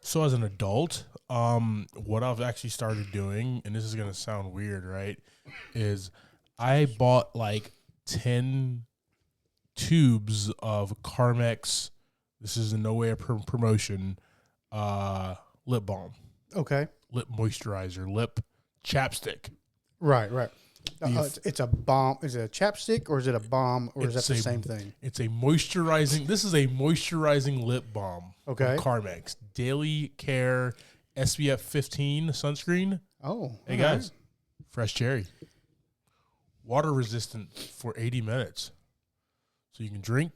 So as an adult, what I've actually started doing, and this is gonna sound weird, right? Is I bought like 10 tubes of Carmex. This is in no way a promotion. Lip balm, Okay. lip moisturizer, lip chapstick. Right. It's a balm. Is it a chapstick or is it a balm or is that the same thing? It's a moisturizing. This is a moisturizing lip balm. Okay. From Carmex Daily Care SPF 15 sunscreen. Oh. Hey guys, fresh cherry, water resistant for 80 minutes, so you can drink.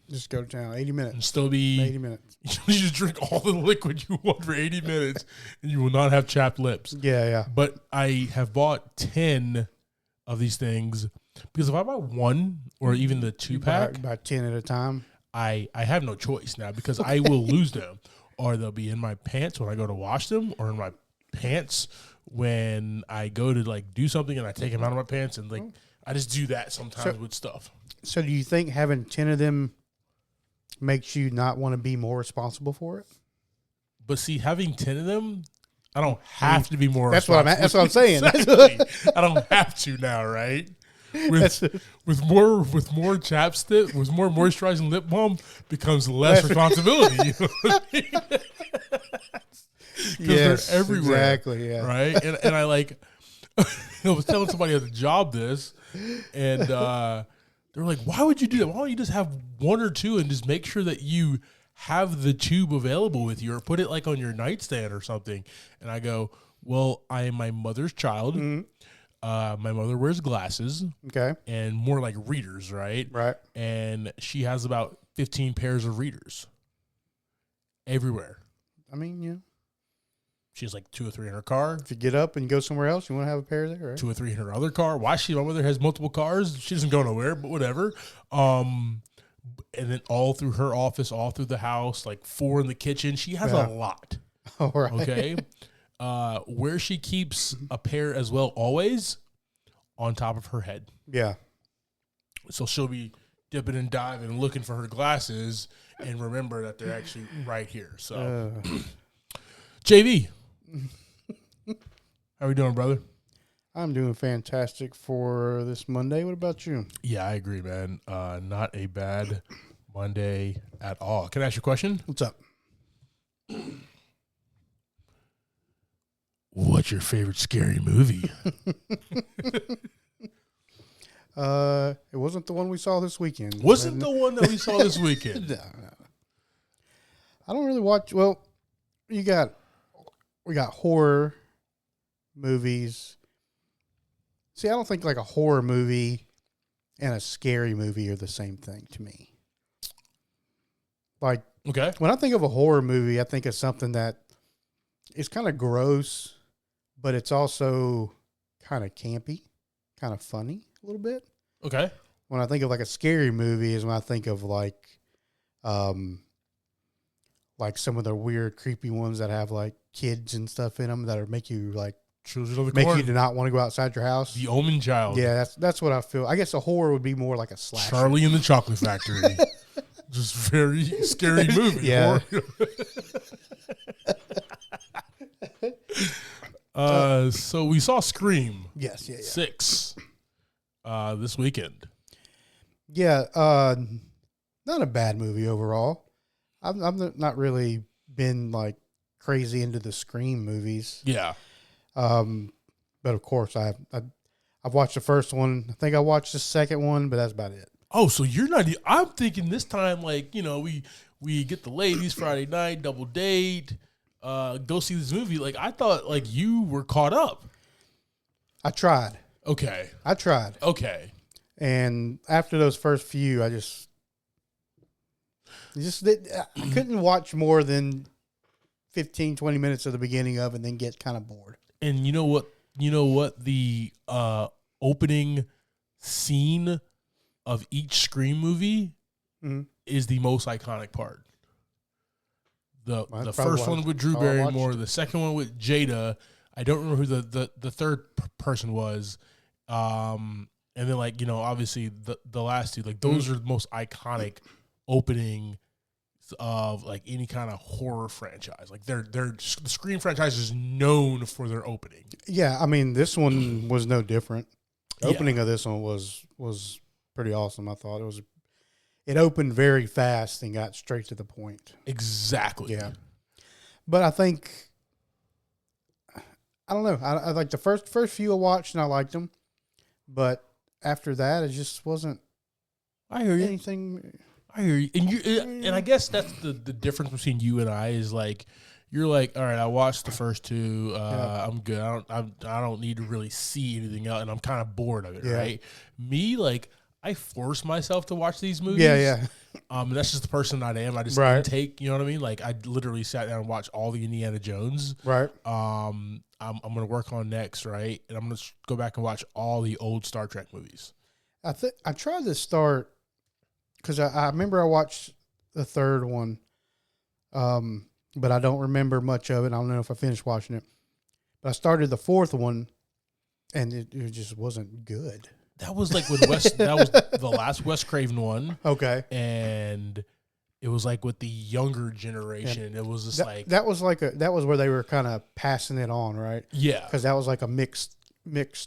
Just go to town. 80 minutes. And still be 80 minutes. You just drink all the liquid you want for 80 minutes, and you will not have chapped lips. Yeah. But I have bought 10 of these things because if I buy one or even the 2-pack, buy 10 at a time. I have no choice now because I will lose them, or they'll be in my pants when I go to wash them, or in my pants when I go to like do something and I take them out of my pants, and like I just do that sometimes with stuff. So do you think having 10 of them makes you not want to be more responsible for it? But see, having 10 of them, I don't have to be more. That's what I'm saying. Exactly. I don't have to now, right? With more chapstick, with more moisturizing lip balm, becomes less responsibility. You know what I mean? Because they're everywhere. Exactly. Yeah. Right. And I like. I was telling somebody at the job this, and they were like, "Why would you do that? Why don't you just have one or two and just make sure that you have the tube available with you, or put it like on your nightstand or something?" And I go, "Well, I am my mother's child. Mm-hmm. My mother wears glasses, Okay. and more like readers, right? Right. And she has about 15 pairs of readers everywhere. I mean, yeah. She has like 2 or 3 in her car, If you get up and go somewhere else, you want to have a pair there, right? 2 or 3 in her other car. Why? My mother has multiple cars. She doesn't go nowhere, but whatever. And then all through her office, all through the house, like 4 in the kitchen. She has a lot. All right. Okay. Where she keeps a pair as well, always on top of her head. Yeah. So she'll be dipping and diving and looking for her glasses and remember that they're actually right here. So, JV, how are we doing, brother? I'm doing fantastic for this Monday. What about you? Yeah, I agree, man. Not a bad Monday at all. Can I ask you a question? What's up? What's your favorite scary movie? It wasn't the one we saw this weekend. Wasn't the one that we saw this weekend? No. I don't really watch. Well, we got horror movies. See, I don't think like a horror movie and a scary movie are the same thing to me. Like, Okay. when I think of a horror movie, I think of something that is kind of gross, but it's also kind of campy, kind of funny a little bit. Okay. When I think of like a scary movie is when I think of like some of the weird, creepy ones that have like kids and stuff in them that are make you like Children of the make Corn. you to not want to go outside your house. The Omen Child. Yeah, that's what I feel. I guess a horror would be more like a slasher. Charlie and the Chocolate Factory. Just very scary movie. Yeah. So we saw Scream. Yes, yeah. 6 this weekend. Yeah, not a bad movie overall. I've not really been like crazy into the Scream movies. Yeah. But of course I've watched the first one. I think I watched the second one, but that's about it. Oh, so you're not. I'm thinking this time, like, you know, we get the ladies Friday night, double date, go see this movie. Like, I thought, like, you were caught up. I tried. Okay. Okay. And after those first few, I couldn't watch more than 15, 20 minutes of the beginning of and then get kind of bored. And you know what? The opening scene of each Scream movie is the most iconic part. The first one with Drew Barrymore, the second one with Jada. I don't remember who the third person was. And then, like, you know, obviously the last two, like, those are the most iconic opening of like any kind of horror franchise. Like the Scream franchise is known for their opening. Yeah, I mean, this one was no different. The opening of this one was pretty awesome. I thought it opened very fast and got straight to the point. Exactly. Yeah. But I think, I don't know. I like the first few I watched and I liked them, but after that, it just wasn't. I hear you. Anything. I hear you. And I guess that's the difference between you and I is like, you're like, all right, I watched the first two. I'm good. I don't need to really see anything else, and I'm kind of bored of it, right? Me, like, I force myself to watch these movies. Yeah. And that's just the person I am. I just intake, you know what I mean? Like, I literally sat down and watched all the Indiana Jones. Right. I'm going to work on next, right? And I'm going to go back and watch all the old Star Trek movies. I tried to start because I remember I watched the third one, but I don't remember much of it. I don't know if I finished watching it. But I started the fourth one, and it just wasn't good. That was like with Wes. That was the last Wes Craven one. Okay, and it was like with the younger generation. It was just that was where they were kind of passing it on, right? Yeah, because that was like a mixed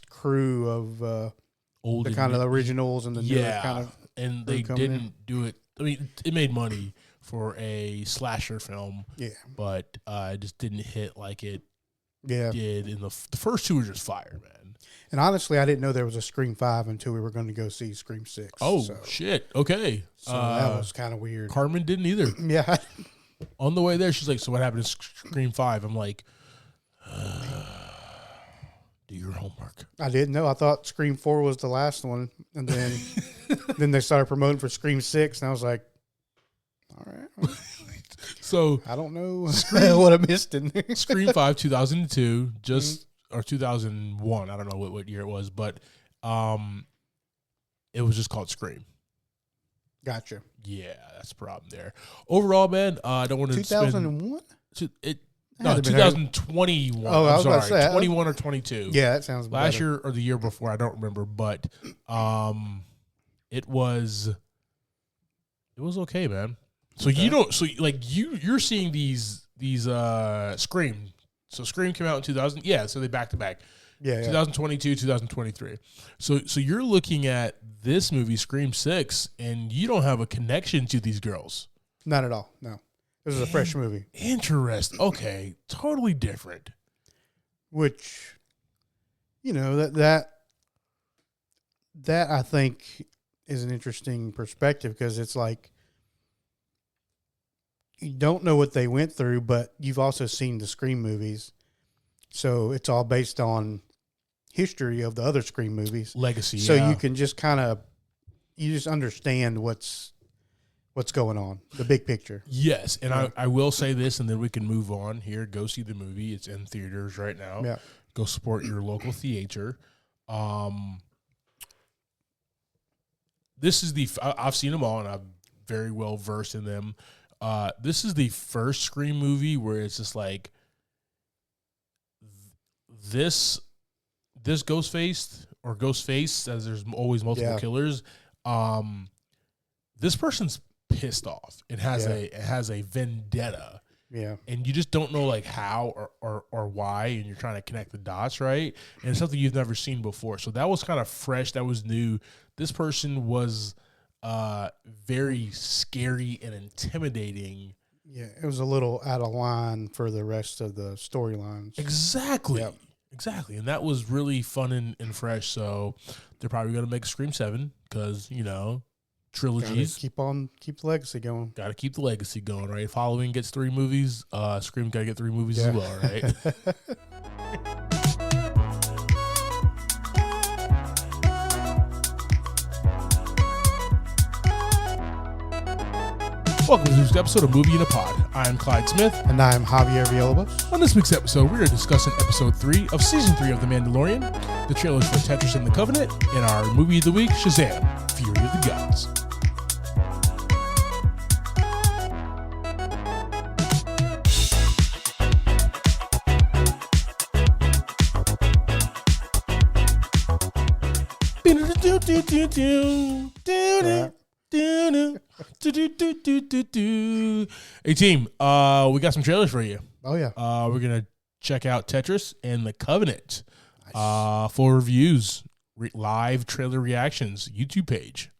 crew of old, the kind of the originals and the new kind of. And they didn't do it. I mean, it made money for a slasher film. Yeah, but it just didn't hit like it did in the first two were just fire, man. And honestly, I didn't know there was a Scream 5 until we were going to go see Scream 6. Oh, shit. Okay. So that was kind of weird. Carmen didn't either. Yeah. On the way there, she's like, so what happened to Scream 5? I'm like, do your homework. I didn't know. I thought Scream 4 was the last one. And then then they started promoting for Scream 6. And I was like, all right. So I don't know what I missed in there. Scream 5, 2002, or 2001. I don't know what year it was, but it was just called Scream. Gotcha. Yeah, that's the problem there. Overall, man, I don't want to 2001? 2021. Oh, I was about to say 21 or 22. Yeah, that sounds last better. year or the year before. I don't remember, but it was okay, man. So you're seeing these Scream. So Scream came out in 2000. Yeah, so they back to back. Yeah, 2022, 2023. So you're looking at this movie, Scream 6, and you don't have a connection to these girls. Not at all. No. This is a fresh movie. Interesting. Okay, totally different. Which, that I think is an interesting perspective because it's like you don't know what they went through, but you've also seen the Scream movies. So it's all based on history of the other Scream movies. Legacy, so you can just you just understand what's going on, the big picture. Yes, and I will say this, and then we can move on here. Go see the movie. It's in theaters right now. Yeah. Go support your local theater. This is I've seen them all, and I'm very well versed in them. This is the first Scream movie where it's just like this Ghostface, as there's always multiple killers. This person's pissed off. It has a vendetta. Yeah. And you just don't know like how or why, and you're trying to connect the dots, right? And it's something you've never seen before. So that was kind of fresh. That was new. This person was very scary and intimidating. Yeah, it was a little out of line for the rest of the storylines. Exactly. Yep. Exactly. And that was really fun and fresh. So they're probably going to make Scream 7 because, trilogies. Keep the legacy going. Got to keep the legacy going, right? If Halloween gets 3 movies, Scream got to get 3 movies as well, right? Welcome to this week's episode of Movie in a Pod. I'm Clyde Smith. And I'm Javier Villalobos. On this week's episode, we are discussing episode 3 of season 3 of The Mandalorian, the trailers for Tetris and the Covenant, and our movie of the week, Shazam, Fury of the Gods. Hey team, we got some trailers for you. Oh yeah. We're gonna check out Tetris and the Covenant. For reviews, live trailer reactions, YouTube page,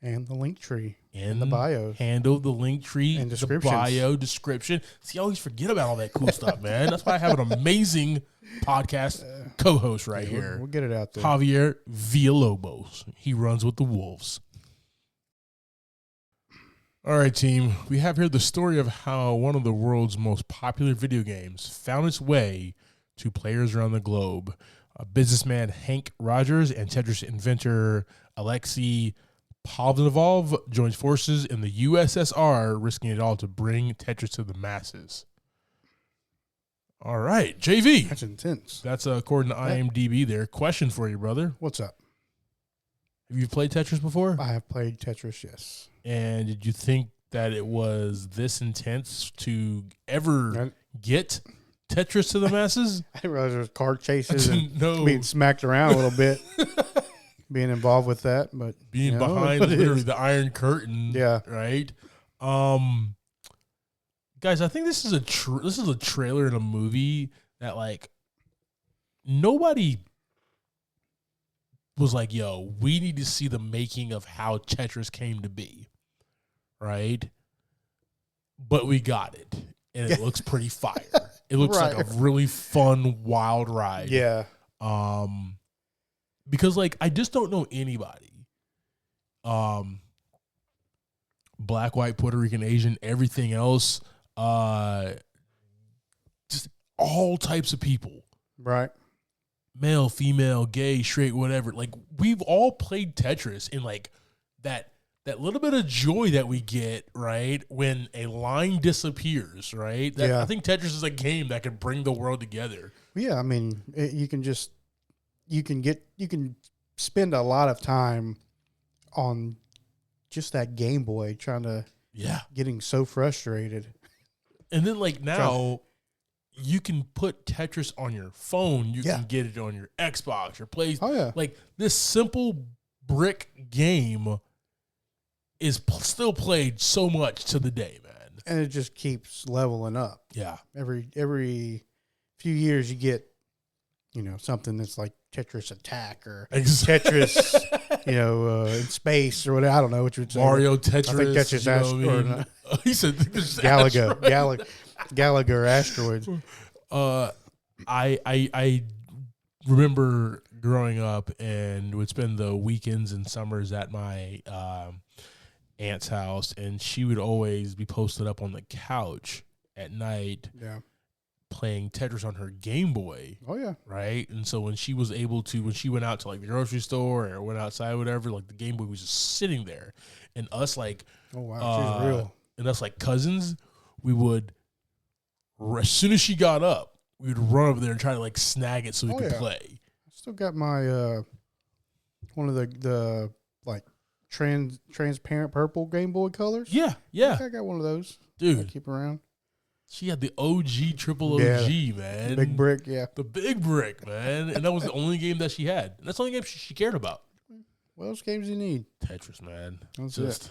and the link tree and the bios. Handle the link tree and the bio description. See, I always forget about all that cool stuff, man. That's why I have an amazing podcast co-host right here. We'll get it out there. Javier Villalobos. He runs with the Wolves. All right, team. We have here the story of how one of the world's most popular video games found its way to players around the globe. Businessman Hank Rogers and Tetris inventor Alexei Pavlovov joins forces in the USSR, risking it all to bring Tetris to the masses. All right, JV. That's intense. That's according to IMDb there. Question for you, brother. What's up? Have you played Tetris before? I have played Tetris, yes. And did you think that it was this intense to ever get Tetris to the masses? I didn't realize there was car chases and No. being smacked around a little bit. Being involved with that, but being behind literally the Iron Curtain, yeah, right. Guys, I think this is a trailer in a movie that like nobody was like, "Yo, we need to see the making of how Tetris came to be," right? But we got it, and it looks pretty fire. It looks like a really fun, wild ride. Yeah. Because like I just don't know anybody. Black, white, Puerto Rican, Asian, everything else. Just all types of people. Right. Male, female, gay, straight, whatever. Like we've all played Tetris, and like that little bit of joy that we get, right, when a line disappears, right? I think Tetris is a game that can bring the world together. Yeah, I mean, you can spend a lot of time on just that Game Boy trying to getting so frustrated. And then like now you can put Tetris on your phone, you can get it on your Xbox, your PlayStation. Oh yeah. Like this simple brick game is still played so much to the day, man. And it just keeps leveling up. Yeah. Every few years you get, something that's like Tetris Attack or Tetris, in space or whatever. I don't know what you would say. Mario Tetris. I think Tetris Asteroid. He said Gallagher Asteroids. I remember growing up and would spend the weekends and summers at my aunt's house, and she would always be posted up on the couch at night. Yeah. Playing Tetris on her Game Boy. Oh yeah. Right. And so when she went out to like the grocery store or went outside, whatever, like the Game Boy was just sitting there. And us like, oh wow, she's real. And us like cousins, we would, as soon as she got up, we would run over there and try to like snag it so we could play. I still got my, one of the like transparent purple Game Boy colors. Yeah. Yeah. I got one of those. Dude. I keep around. She had the OG, triple OG, man. The big brick, yeah. The big brick, man. And that was the only game that she had. And that's the only game she cared about. What else games do you need? Tetris, man. That's just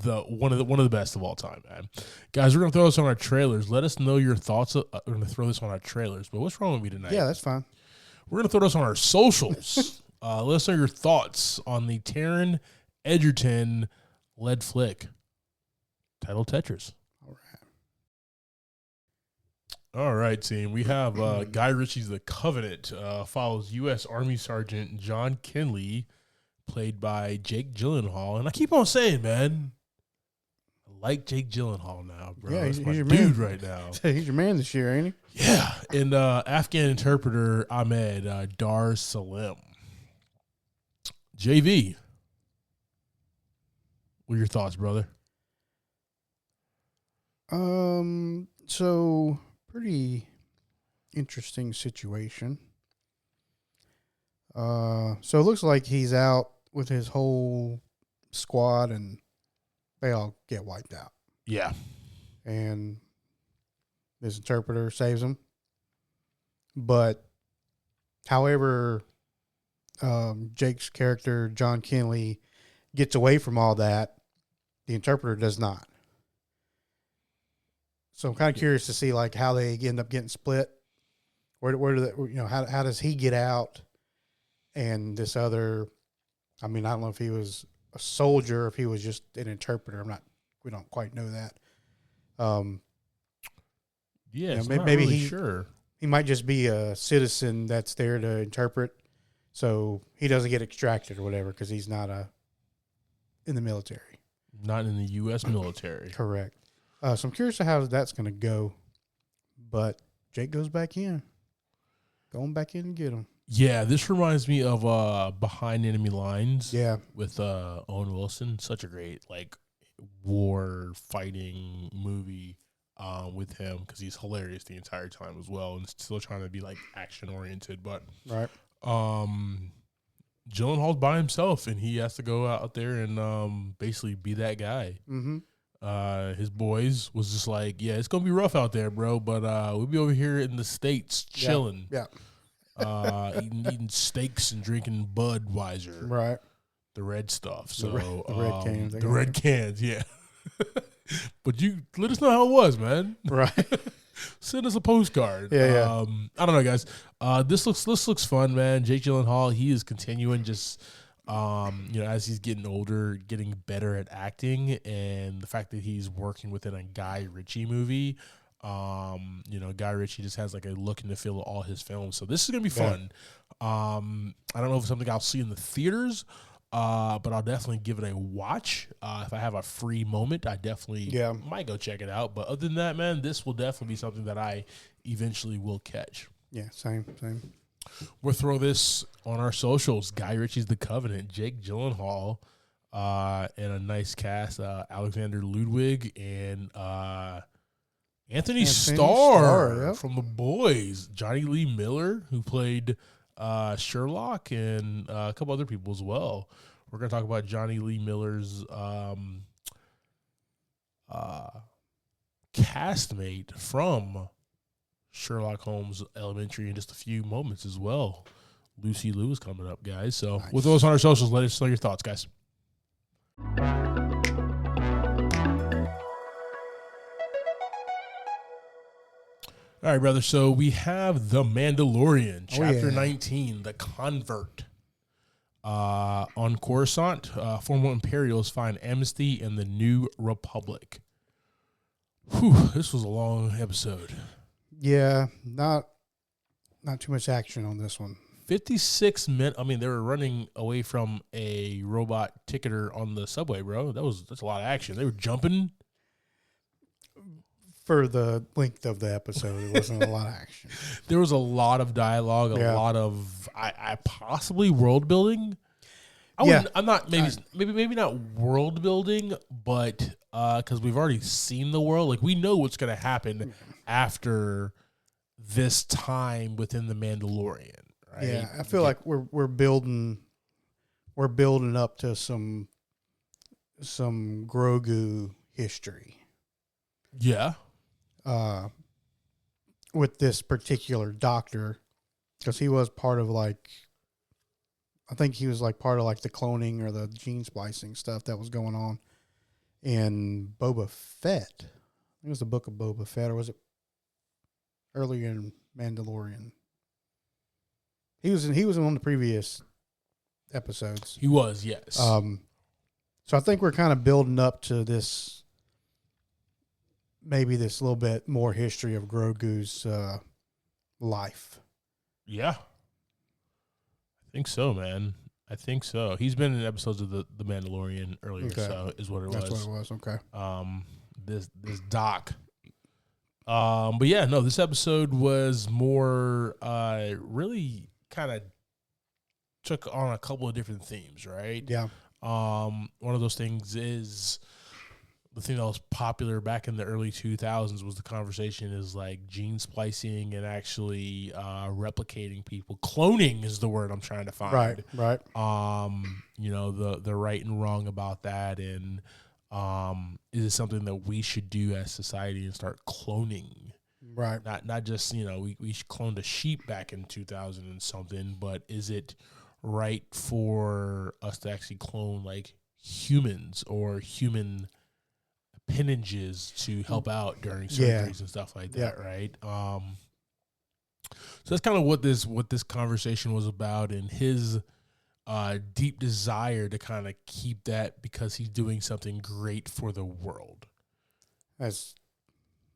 one of the best of all time, man. Guys, we're gonna throw this on our trailers. Let us know your thoughts. We're gonna throw this on our trailers. But what's wrong with me tonight? Yeah, that's fine. We're gonna throw this on our socials. Let us know your thoughts on the Taron Egerton led flick titled Tetris. All right, team. We have Guy Ritchie's The Covenant, follows U.S. Army Sergeant John Kinley, played by Jake Gyllenhaal. And I keep on saying, man, I like Jake Gyllenhaal now, bro. Yeah, he's my your dude man. Right now. He's your man this year, ain't he? Yeah. And Afghan interpreter Ahmed Dar Salim. JV, what are your thoughts, brother? So pretty interesting situation. So it looks like he's out with his whole squad and they all get wiped out. Yeah. And this interpreter saves him. But however, Jake's character, John Kinley, gets away from all that The interpreter does not. So I'm kind of curious to see like how they end up getting split. Where do they, how does he get out? And this other, I mean, I don't know if he was a soldier or if he was just an interpreter. We don't quite know that. Yeah, maybe not really he sure. He might just be a citizen that's there to interpret, so he doesn't get extracted or whatever because he's not in the military. Not in the U.S. military. Correct. So I'm curious how that's going to go, but Jake goes back in, going back in and get him. Yeah, this reminds me of Behind Enemy Lines. Yeah, with Owen Wilson. Such a great war fighting movie with him because he's hilarious the entire time as well, and still trying to be action oriented. But right. Gyllenhaal's by himself, and he has to go out there and basically be that guy. Mm-hmm. His boys was just yeah, it's gonna be rough out there, bro, but we'll be over here in the States chilling. Yeah. Eating steaks and drinking Budweiser. Right. The red stuff. So the red cans. The red cans, yeah. But you let us know how it was, man. Right. Send us a postcard. Yeah. I don't know, guys. This looks fun, man. Jake Gyllenhaal, he is continuing just as he's getting older, getting better at acting, and the fact that he's working within a Guy Ritchie movie. Guy Ritchie just has a look and the feel of all his films. So this is gonna be fun. I don't know if it's something I'll see in the theaters, but I'll definitely give it a watch. If I have a free moment, I definitely might go check it out. But other than that, man, this will definitely be something that I eventually will catch. Yeah, same. We'll throw this on our socials. Guy Ritchie's The Covenant, Jake Gyllenhaal, and a nice cast, Alexander Ludwig and Anthony Starr from The Boys, Johnny Lee Miller, who played Sherlock, and a couple other people as well. We're going to talk about Johnny Lee Miller's castmate from Sherlock Holmes Elementary in just a few moments as well. Lucy Liu is coming up, guys. So nice. With those on our socials, let us know your thoughts, guys. All right, brother. So we have The Mandalorian, Chapter 19, The Convert. On Coruscant, former Imperials find amnesty in the New Republic. Whew, this was a long episode. Yeah, not too much action on this one. 56 minutes. I mean, they were running away from a robot ticketer on the subway, bro. That's a lot of action. They were jumping. For the length of the episode, it wasn't a lot of action. There was a lot of dialogue, a lot of I possibly world building. I'm not maybe not world building, but because we've already seen the world, we know what's going to happen after this time within the Mandalorian. Right? Yeah, I feel like we're building up to some Grogu history. Yeah. With this particular doctor, because he was part of I think he was part of the cloning or the gene splicing stuff that was going on in Boba Fett. I think it was the book of Boba Fett, or was it earlier in Mandalorian? He was in one of the previous episodes. He was, yes. So I think we're kind of building up to this. Maybe this little bit more history of Grogu's life. Yeah. I think so, man. I think so. He's been in episodes of the Mandalorian earlier, so is what it was. That's what it was, okay. This doc. But yeah, no, this episode was more really kind of took on a couple of different themes, right? Yeah. One of those things is the thing that was popular back in the early 2000s was the conversation is gene splicing and actually replicating people. Cloning is the word I'm trying to find. Right. The right and wrong about that, and is it something that we should do as society and start cloning? Right. Not just we cloned a sheep back in 2000 and something, but is it right for us to actually clone humans or human appendages to help out during surgeries and stuff like that, right? So that's kind of what this conversation was about, and his deep desire to kind of keep that because he's doing something great for the world. As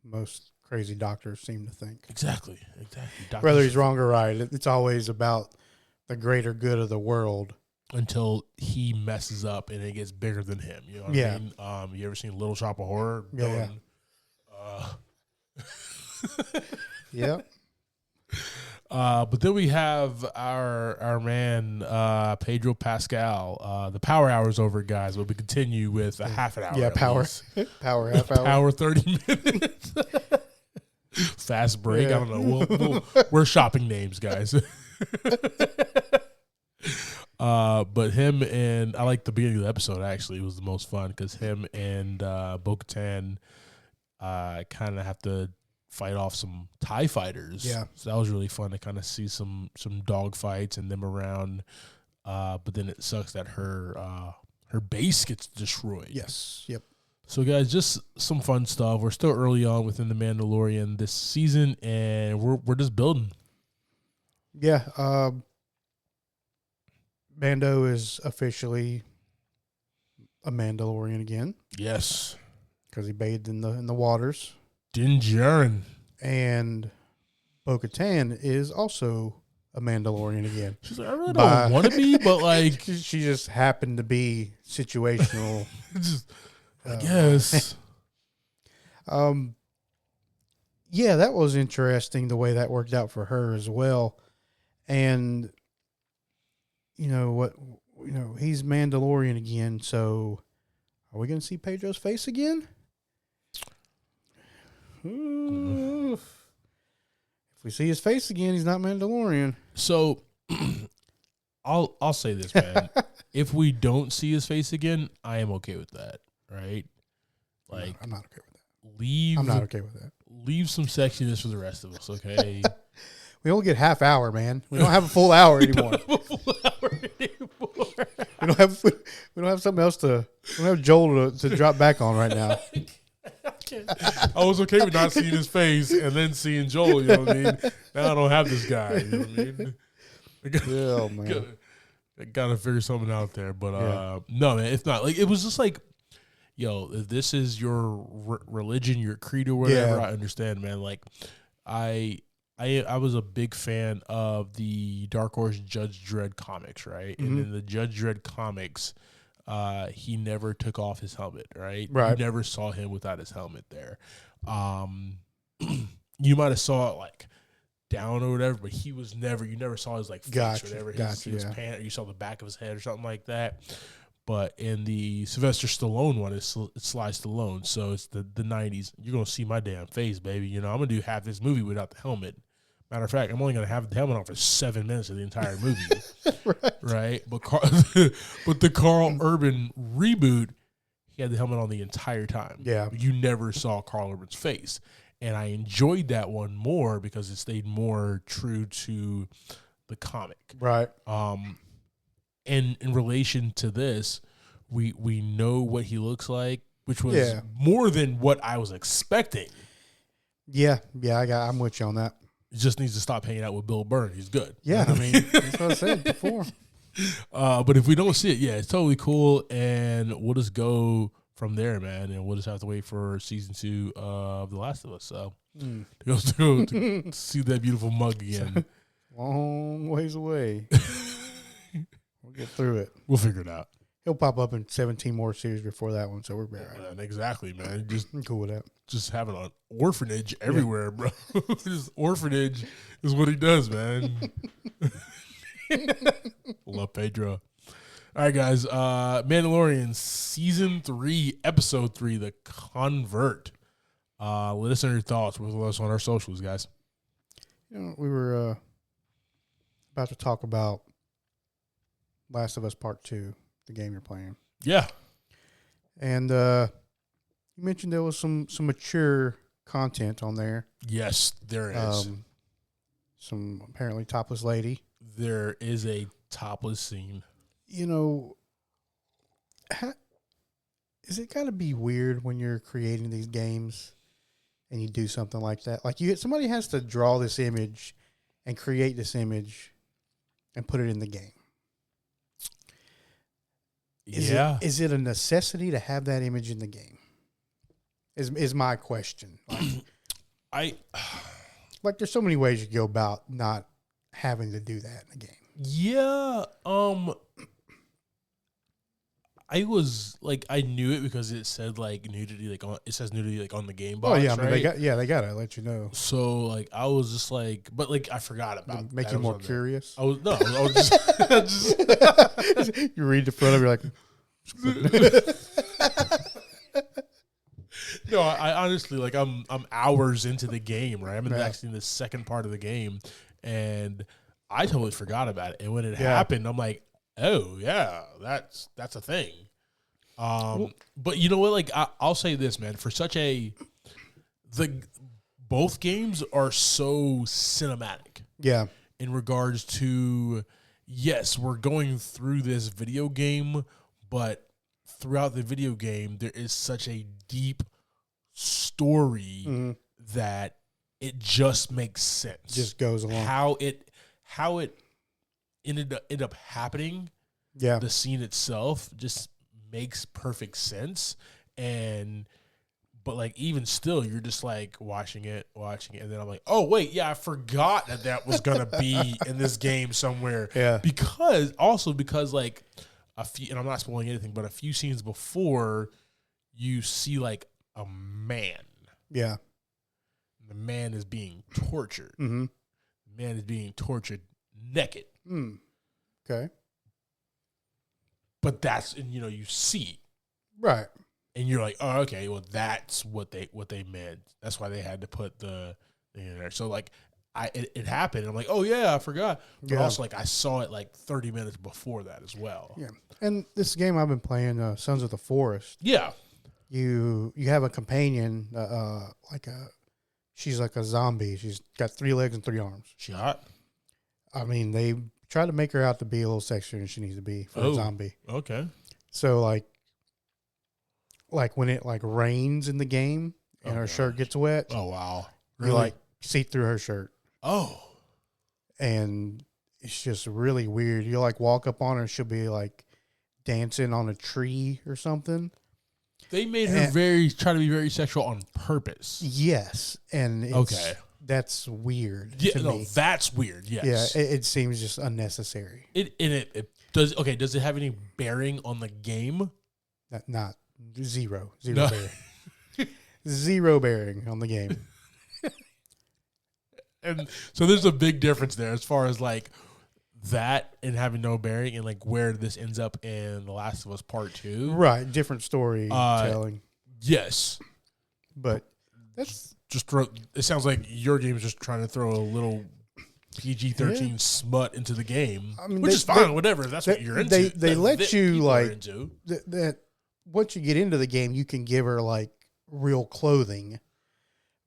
most crazy doctors seem to think. Exactly. Doctors, whether he's wrong or right, it's always about the greater good of the world. Until he messes up and it gets bigger than him. You know what I mean? You ever seen Little Shop of Horror? Yeah. Yeah. But then we have our man Pedro Pascal. The power hour's over, guys. But we continue with a half an hour. Yeah, power half hour. Power 30 minutes. Fast break. I don't know. We're shopping names, guys. But him and I like the beginning of the episode. Actually, it was the most fun because him and Bo-Katan kind of have to fight off some TIE fighters. Yeah. So that was really fun to kind of see some dog fights and them around. But then it sucks that her base gets destroyed. Yes. Yep. So guys, just some fun stuff. We're still early on within the Mandalorian this season, and we're just building. Yeah. Mando is officially a Mandalorian again. Yes. Because he bathed in the waters. Din Djarin. And Bo-Katan is also a Mandalorian again. She's like, I really don't want to be, but like she just happened to be situational. Just, I guess. Yeah, that was interesting the way that worked out for her as well. And he's Mandalorian again, so are we going to see Pedro's face again? If we see his face again, he's not Mandalorian. So I'll say this, man. If we don't see his face again, I am okay with that, right? Like, I'm not okay with that. I'm not okay with that. Leave some sexiness for the rest of us, okay? We only get half hour, man. We don't have a full hour anymore. We don't have something else we don't have Joel to drop back on right now. I was okay with not seeing his face and then seeing Joel, you know what I mean? Now I don't have this guy, you know what I mean? Yeah, man. Gotta figure something out there. But no, man, if not, like, it was just like, yo, if this is your religion, your creed or whatever, I understand, man. Like, I was a big fan of the Dark Horse Judge Dredd comics, right? Mm-hmm. And in the Judge Dredd comics, he never took off his helmet, right? Right. You never saw him without his helmet there. You might have saw it like down or whatever, but you never saw his like face or whatever, his pant, or you saw the back of his head or something like that. But in the Sylvester Stallone one, it's Sly Stallone, so it's the 90s. You're going to see my damn face, baby. You know, I'm going to do half this movie without the helmet. Matter of fact, I'm only going to have the helmet on for 7 minutes of the entire movie. right? But the Carl Urban reboot, he had the helmet on the entire time. Yeah. You never saw Carl Urban's face. And I enjoyed that one more because it stayed more true to the comic. Right. And in relation to this, we know what he looks like, which was more than what I was expecting. Yeah, I'm with you on that. He just needs to stop hanging out with Bill Burr. He's good. Yeah, you know what I mean, that's what I said before. But if we don't see it, it's totally cool, and we'll just go from there, man. And we'll just have to wait for season 2 of The Last of Us. So to see that beautiful mug again. Long ways away. We'll get through it. We'll figure it out. He'll pop up in 17 more series before that one, so we're all right. Man, exactly, man. I'm cool with that. Just having an orphanage everywhere, bro. His orphanage is what he does, man. Love Pedro. All right, guys. Mandalorian Season 3, Episode 3, The Convert. Let us know your thoughts with us on our socials, guys. We were about to talk about Last of Us Part 2, the game you're playing. Yeah. And you mentioned there was some mature content on there. Yes, there is. Some apparently topless lady. There is a topless scene. is it got to be weird when you're creating these games and you do something like that? Like somebody has to draw this image and create this image and put it in the game. Is it a necessity to have that image in the game? Is my question. Like there's so many ways you can go about not having to do that in the game. Yeah. I knew it because it said like nudity, it says nudity like on the game box. Oh yeah, I mean right? they gotta let you know. So like I was just like, but like I forgot about make you more curious. I was just you read the front of it, you're like. No, I honestly like I'm hours into the game, right? I'm actually in the second part of the game, and I totally forgot about it. And when it happened, I'm like, oh yeah, that's a thing. But you know what? Like I'll say this, man. For both games are so cinematic. Yeah. In regards to, yes, we're going through this video game, but throughout the video game, there is such a deep story that it just makes sense. Just goes along. How it ended up happening. Yeah. The scene itself just makes perfect sense. But like even still, you're just like watching it, and then I'm like, oh wait, yeah, I forgot that was gonna be in this game somewhere. Yeah. Because like a few, and I'm not spoiling anything, but a few scenes before, you see like a man. Yeah. The man is being tortured. Mm-hmm. The man is being tortured naked. Okay. But you see. Right. And you're like, oh, okay, well, that's what they meant. That's why they had to put the thing in there. So like, it happened. And I'm like, oh yeah, I forgot. But also like, I saw it like 30 minutes before that as well. Yeah. And this game I've been playing, Sons of the Forest. Yeah. You have a companion, she's like a zombie. She's got 3 legs and 3 arms. She hot? I mean, they try to make her out to be a little sexier than she needs to be for a zombie. Okay. So like when it like rains in the game and her shirt gets wet. Oh wow! Really? You like see through her shirt. Oh, and it's just really weird. You like walk up on her, she'll be like dancing on a tree or something. They made her try to be very sexual on purpose. Yes, and that's weird. Yeah, to me. That's weird. Yes, yeah, it seems just unnecessary. It does. Okay, does it have any bearing on the game? Not zero bearing. Zero bearing on the game. And so there's a big difference there as far as like that and having no bearing and like where this ends up in The Last of Us Part 2. Right, different storytelling. Yes. But that's it sounds like your game is just trying to throw a little PG-13 smut into the game, I mean, which is fine, whatever. That's what you're into. They let you like that once you get into the game, you can give her like real clothing,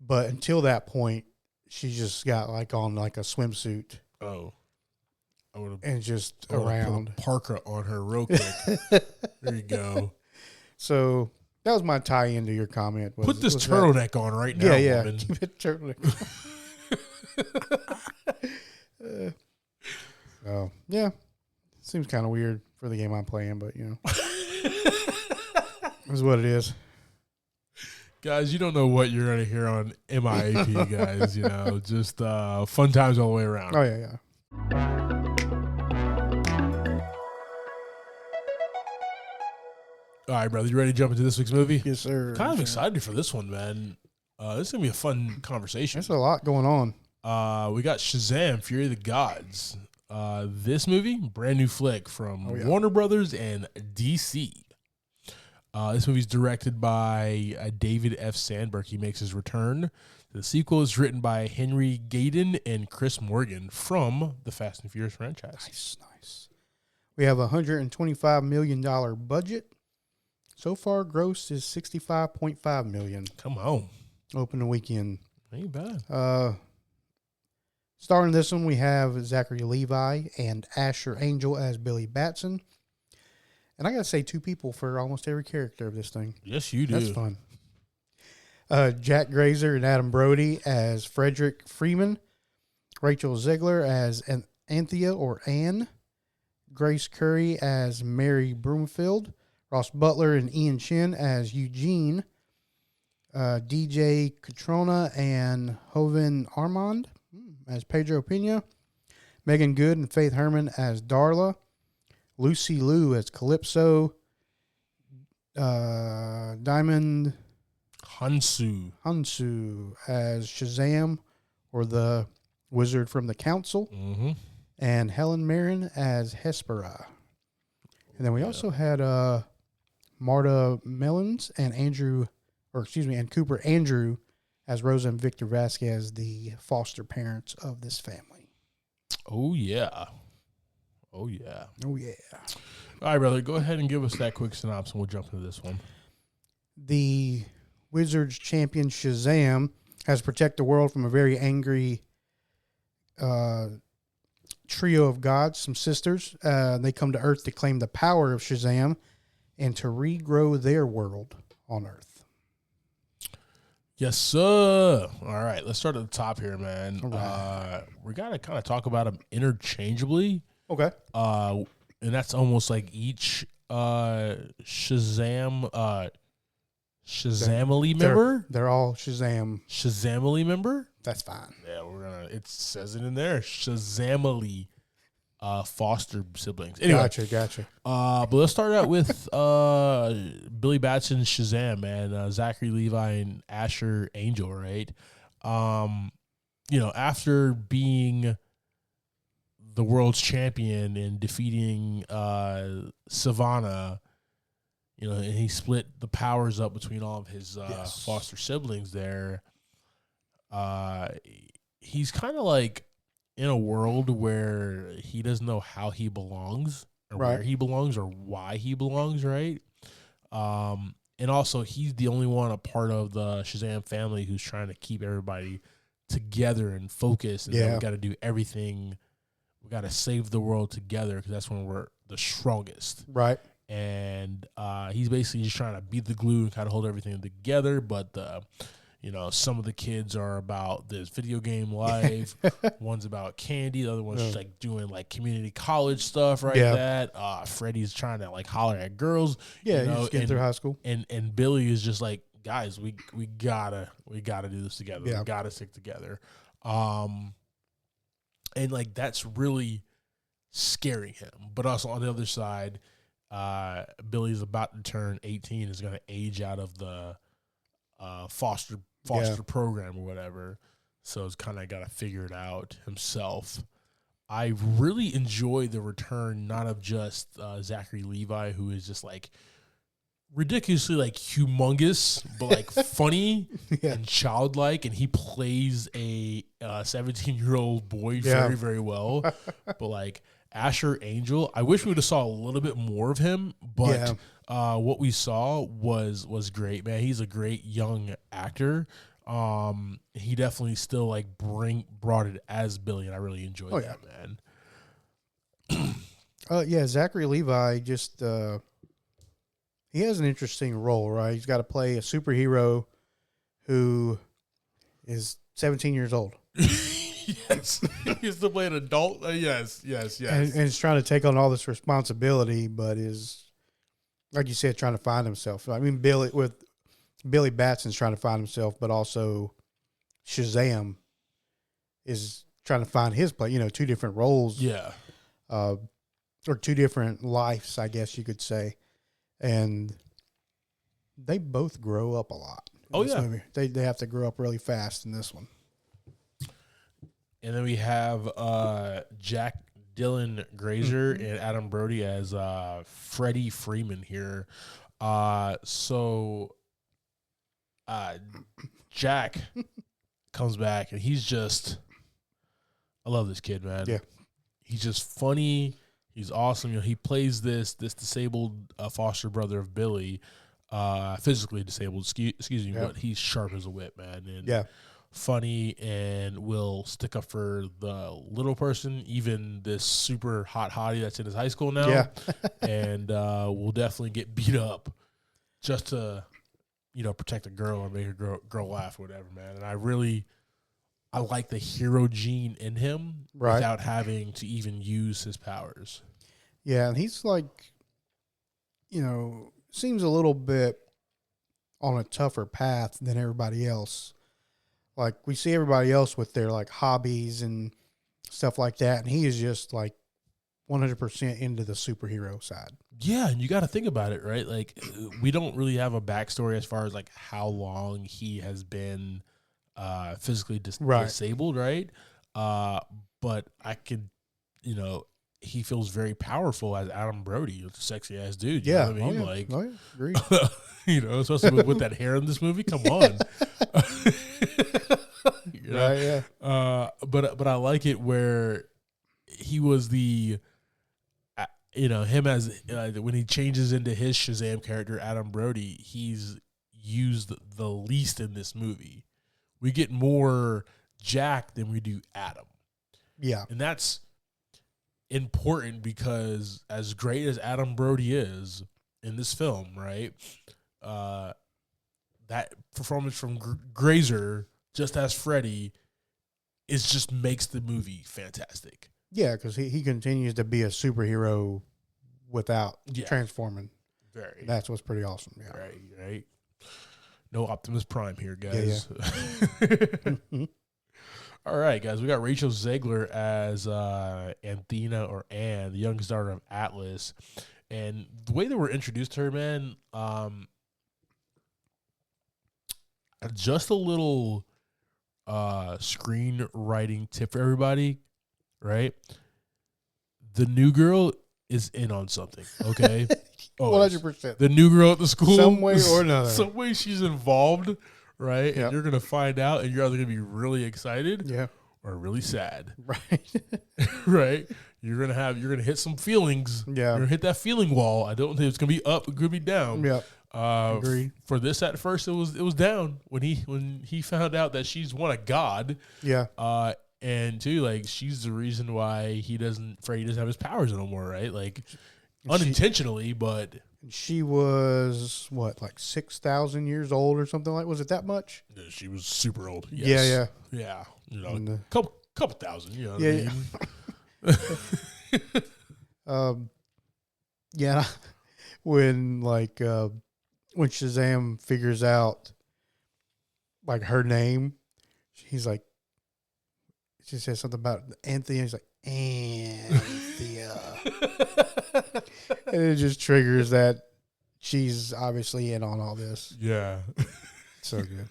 but until that point, she just got like on like a swimsuit. Oh, and just around put a parka on her real quick. There you go. So that was my tie into your comment. Put this turtleneck on right now. Yeah, woman. Keep it turtleneck. Oh yeah, seems kind of weird for the game I'm playing, but you know, is what it is. Guys, you don't know what you're going to hear on MIAP, guys. You know, just fun times all the way around. Oh yeah. All right, brother, you ready to jump into this week's movie? Yes, sir. Kind of excited for this one, man. This is going to be a fun conversation. There's a lot going on. We got Shazam, Fury of the Gods. This movie, brand new flick from Warner Brothers and DC. This movie is directed by David F. Sandberg. He makes his return. The sequel is written by Henry Gayden and Chris Morgan from the Fast and Furious franchise. Nice. We have a $125 million budget. So far, gross is $65.5 million. Come on. Opening weekend. Ain't bad. Starring this one, we have Zachary Levi and Asher Angel as Billy Batson. And I got to say 2 people for almost every character of this thing. Yes, you do. That's fun. Jack Grazer and Adam Brody as Frederick Freeman. Rachel Ziegler as Anthea or Anne. Grace Curry as Mary Broomfield. Ross Butler and Ian Chin as Eugene. DJ Catrona and Hovind Armand as Pedro Pena. Megan Good and Faith Herman as Darla. Lucy Liu as Calypso. Diamond Hansu as Shazam, or the Wizard from the Council. Mm-hmm. And Helen Mirren as Hespera. And then we also had Marta Mellons and and Cooper Andrew as Rosa and Victor Vasquez, the foster parents of this family. Oh, yeah. Oh, yeah. Oh, yeah. All right, brother, go ahead and give us that quick synopsis, and we'll jump into this one. The Wizards champion Shazam has to protect the world from a very angry trio of gods, some sisters. They come to Earth to claim the power of Shazam and to regrow their world on Earth. Yes, sir. All right, let's start at the top here, man. Right. We got to kind of talk about them interchangeably. Okay. And that's almost like each Shazamily member. They're all Shazamily member. That's fine. Yeah, it says it in there. Shazamily foster siblings. Anyway, Gotcha. But let's start out with Billy Batson's Shazam, man. Zachary Levi and Asher Angel, right? After being the world's champion and defeating Savannah, and he split the powers up between all of his foster siblings there. He's kind of like in a world where he doesn't know how he belongs or where he belongs or why he belongs, right? And also he's the only one a part of the Shazam family who's trying to keep everybody together and focused. And we got to do everything. We got to save the world together because that's when we're the strongest. Right. And he's basically just trying to be the glue and kind of hold everything together. But some of the kids are about this video game life. One's about candy. The other one's just like doing like community college stuff, right? That Freddie's trying to like holler at girls. Yeah, he's getting through high school. And Billy is just like, guys, we gotta do this together. Yeah. We gotta stick together. And like that's really scaring him. But also on the other side, Billy's about to turn 18, is going to age out of the foster program or whatever. So he's kind of got to figure it out himself. I really enjoy the return, not of just Zachary Levi, who is just like ridiculously like humongous, but like funny and childlike, and he plays a 17-year-old boy very, very well. But like Asher Angel, I wish we would have saw a little bit more of him, but what we saw was great, man. He's a great young actor. He definitely still like brought it as Billy, and I really enjoyed that, man. Zachary Levi just he has an interesting role, right? He's got to play a superhero who is 17 years old. Yes, he's to play an adult. Yes. And he's trying to take on all this responsibility, but is, like you said, trying to find himself. I mean, Billy Batson's trying to find himself, but also Shazam is trying to find his place. Two different roles. Yeah. Or two different lives, I guess you could say. And they both grow up a lot. Oh, yeah. Movie. They have to grow up really fast in this one. And then we have Jack Dylan Grazer and Adam Brody as Freddie Freeman here. Jack comes back, and he's just – I love this kid, man. Yeah. He's just funny. He's awesome. He plays this disabled foster brother of Billy, physically disabled, excuse me, but he's sharp as a whip, man. And funny and will stick up for the little person, even this super hot hottie that's in his high school now. Yeah. And will definitely get beat up just to, protect a girl or make a girl laugh or whatever, man. And I like the hero gene in him without having to even use his powers. Yeah, and he's like, seems a little bit on a tougher path than everybody else. Like, we see everybody else with their, like, hobbies and stuff like that, and he is just, like, 100% into the superhero side. Yeah, and you got to think about it, right? Like, we don't really have a backstory as far as, like, how long he has been physically disabled, right? But I could, he feels very powerful as Adam Brody, a sexy-ass dude. You know what I mean? Agreed. Especially with that hair in this movie. Come on. Right, yeah. But I like it where he was the, him as, when he changes into his Shazam character, Adam Brody, he's used the least in this movie. We get more Jack than we do Adam. Yeah. And that's important because as great as Adam Brody is in this film, right? That performance from Grazer, just as Freddy, just makes the movie fantastic. Yeah, because he continues to be a superhero without transforming. Very. That's what's pretty awesome. Yeah. Right. No Optimus Prime here, guys. Yeah. All right, guys. We got Rachel Zegler as Anthena, or Anne, the youngest daughter of Atlas. And the way that we're introduced to her, man, just a little screenwriting tip for everybody, right? The new girl is in on something, okay? 100%. The new girl at the school. Some way or another. Some way she's involved, right? Yep. And you're going to find out, and you're either going to be really excited or really sad. Right. Right? You're going to hit some feelings. Yeah. You're going to hit that feeling wall. I don't think it's going to be up. It could be down. Yeah. Agreed. For this, at first, it was down when he found out that she's one of God. Yeah. And two, like, she's the reason why Freddy doesn't have his powers anymore, right? Like, unintentionally, but she was what, like 6,000 years old or something like? Was it that much? She was super old. Yes. Yeah. A couple thousand. You know what I mean? Yeah. When Shazam figures out like her name, he's like, she says something about Anthea. He's like, Anthea. And it just triggers that she's obviously in on all this. Yeah. So good.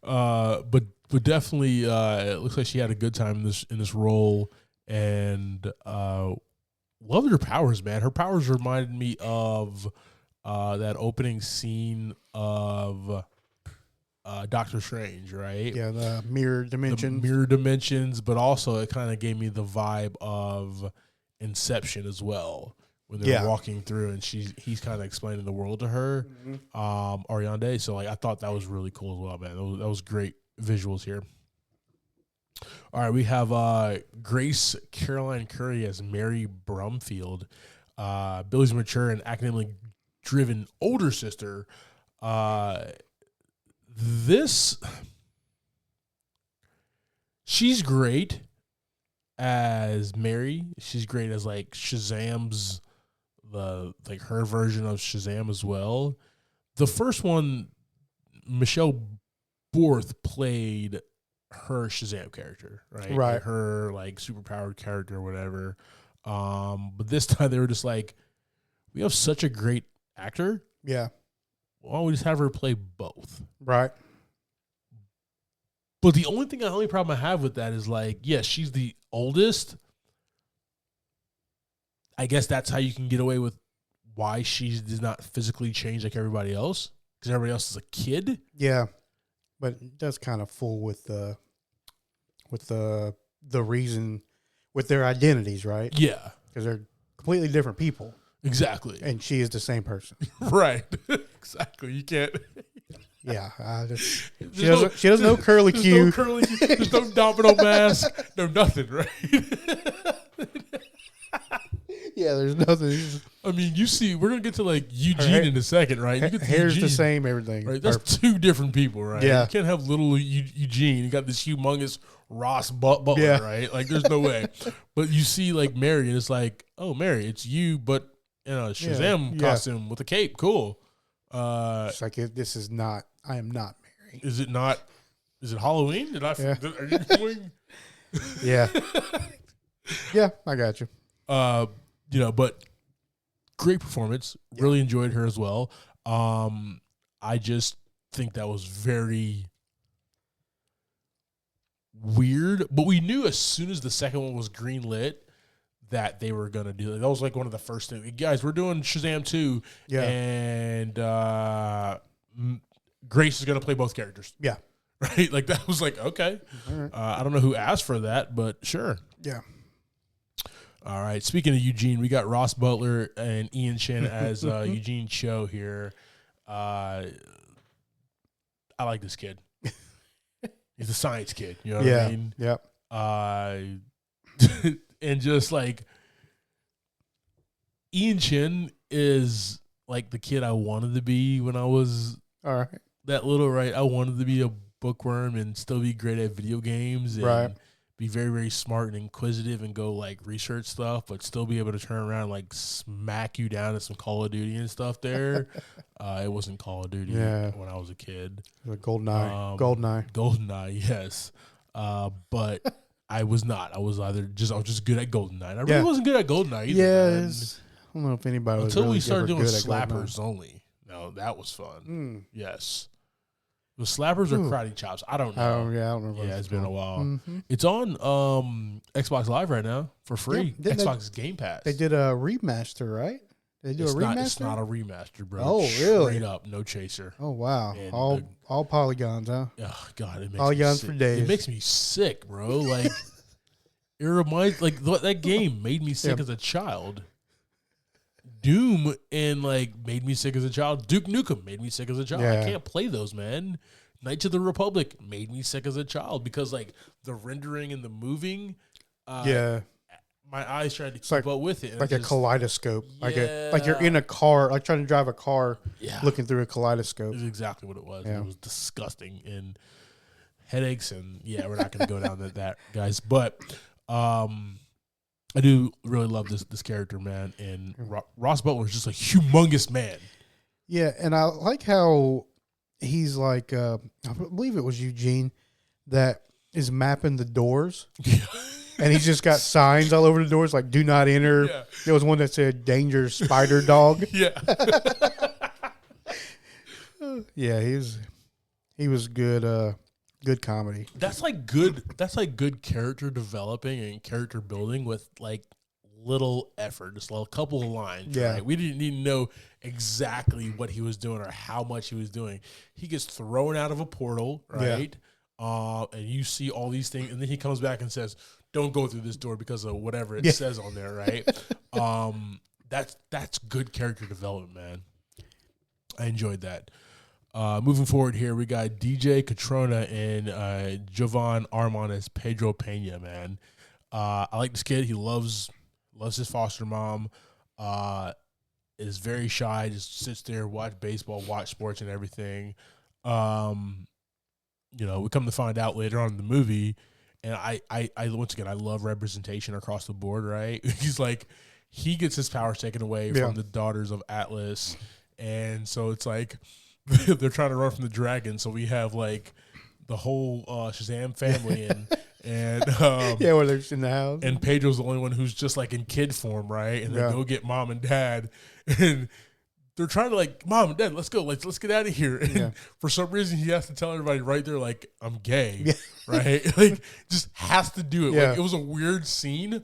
But definitely, it looks like she had a good time in this role, and loved her powers, man. Her powers reminded me of that opening scene of Doctor Strange, right? Yeah, the mirror dimensions. But also it kind of gave me the vibe of Inception as well, when they're walking through and he's kind of explaining the world to her, Ariande. So like, I thought that was really cool as well, man. That was great visuals here. All right, we have Grace Caroline Curry as Mary Brumfield, Billy's mature and academically driven older sister. She's great as Mary. She's great as like Shazam's, her version of Shazam as well. The first one, Michelle Borth played her Shazam character, right? Right. Like her like superpowered character or whatever. But this time they were just like, we have such a great actor. Yeah. Why don't we just have her play both? Right. But the only problem I have with that is like, yes, she's the oldest. I guess that's how you can get away with why she does not physically change like everybody else, because everybody else is a kid. Yeah, but it does kind of fool with the reason with their identities, right? Yeah, because they're completely different people. Exactly, and she is the same person. Right. Exactly. You can't. She doesn't know curly Q. No curly Q. There's no domino mask. No nothing, right? Yeah, there's nothing. I mean, you see, we're gonna get to like Eugene in a second, right? You get to hair's Eugene, the same, everything. right? That's two different people, right? Yeah. You can't have little Eugene. You got this humongous Ross Butler, right? Like, there's no way. But you see, like, Mary, and it's like, oh, Mary, it's you, but in a Shazam costume with a cape. Cool. It's like, this is not. I am not Mary. Is it not? Is it Halloween? Are you going? Yeah. Yeah, I got you. But great performance. Really enjoyed her as well. I just think that was very weird. But we knew as soon as the second one was greenlit that they were going to do it. That was like one of the first things. Guys, we're doing Shazam 2. Yeah. And Grace is going to play both characters. Yeah. Right? Like, that was like, okay. Right. I don't know who asked for that, but sure. Yeah. All right. Speaking of Eugene, we got Ross Butler and Ian Shin as Eugene Cho here. I like this kid. He's a science kid. You know what I mean? Yeah. And just like Ian Shin is like the kid I wanted to be when I was that little, right? I wanted to be a bookworm and still be great at video games and be very, very smart and inquisitive and go like research stuff, but still be able to turn around and like smack you down at some Call of Duty and stuff there. It wasn't Call of Duty when I was a kid. GoldenEye. GoldenEye, yes. But I was not. I was just good at GoldenEye. I really wasn't good at GoldenEye either. Yeah, I don't know if anybody was until really we started doing good slappers only. No, that was fun. Yes. The slappers or karate chops? I don't know. I don't remember. Yeah, it's been a while. Mm-hmm. It's on Xbox Live right now for free. Xbox Game Pass. They did a remaster, right? They do a remaster? It's not a remaster, bro. Oh, really? Straight up, no chaser. Oh, wow. And all polygons, huh? Oh, God. It makes polygons for days. It makes me sick, bro. Like, it reminds, like, that game made me sick as a child. Doom made me sick as a child. Duke Nukem made me sick as a child. I can't play those, man. Knights of the Republic made me sick as a child because like the rendering and the moving, my eyes tried to keep up with it. Like a kaleidoscope. Like you're in a car, like trying to drive a car, looking through a kaleidoscope. That's exactly what it was. Yeah. It was disgusting and headaches and we're not going to go down that guys. But I do really love this character, man. And Ross Butler is just a humongous man. Yeah, and I like how he's like, I believe it was Eugene that is mapping the doors. Yeah. And he's just got signs all over the doors like, do not enter. Yeah. There was one that said, danger spider dog. Yeah. Yeah, he was good. Good comedy. That's like good character developing and character building with like little effort, just a couple of lines. Yeah, right? We didn't need to know exactly what he was doing or how much he was doing. He gets thrown out of a portal, right? Yeah. And you see all these things, and then he comes back and says, "Don't go through this door because of whatever it says on there." Right? That's good character development, man. I enjoyed that. Moving forward here, we got DJ Catrona and Jovan Armand as Pedro Pena, man. I like this kid. He loves his foster mom. Is very shy, just sits there, watch baseball, watch sports and everything. We come to find out later on in the movie, and I once again, I love representation across the board, right? He's like, he gets his powers taken away from the daughters of Atlas, and so it's like, they're trying to run from the dragon, so we have like the whole Shazam family and where they're in the house, and Pedro's the only one who's just like in kid form, right? And they go get mom and dad, and they're trying to like, mom and dad, let's go, let's get out of here. And for some reason, he has to tell everybody right there, like, I'm gay, right? Like, just has to do it. Yeah. Like, it was a weird scene,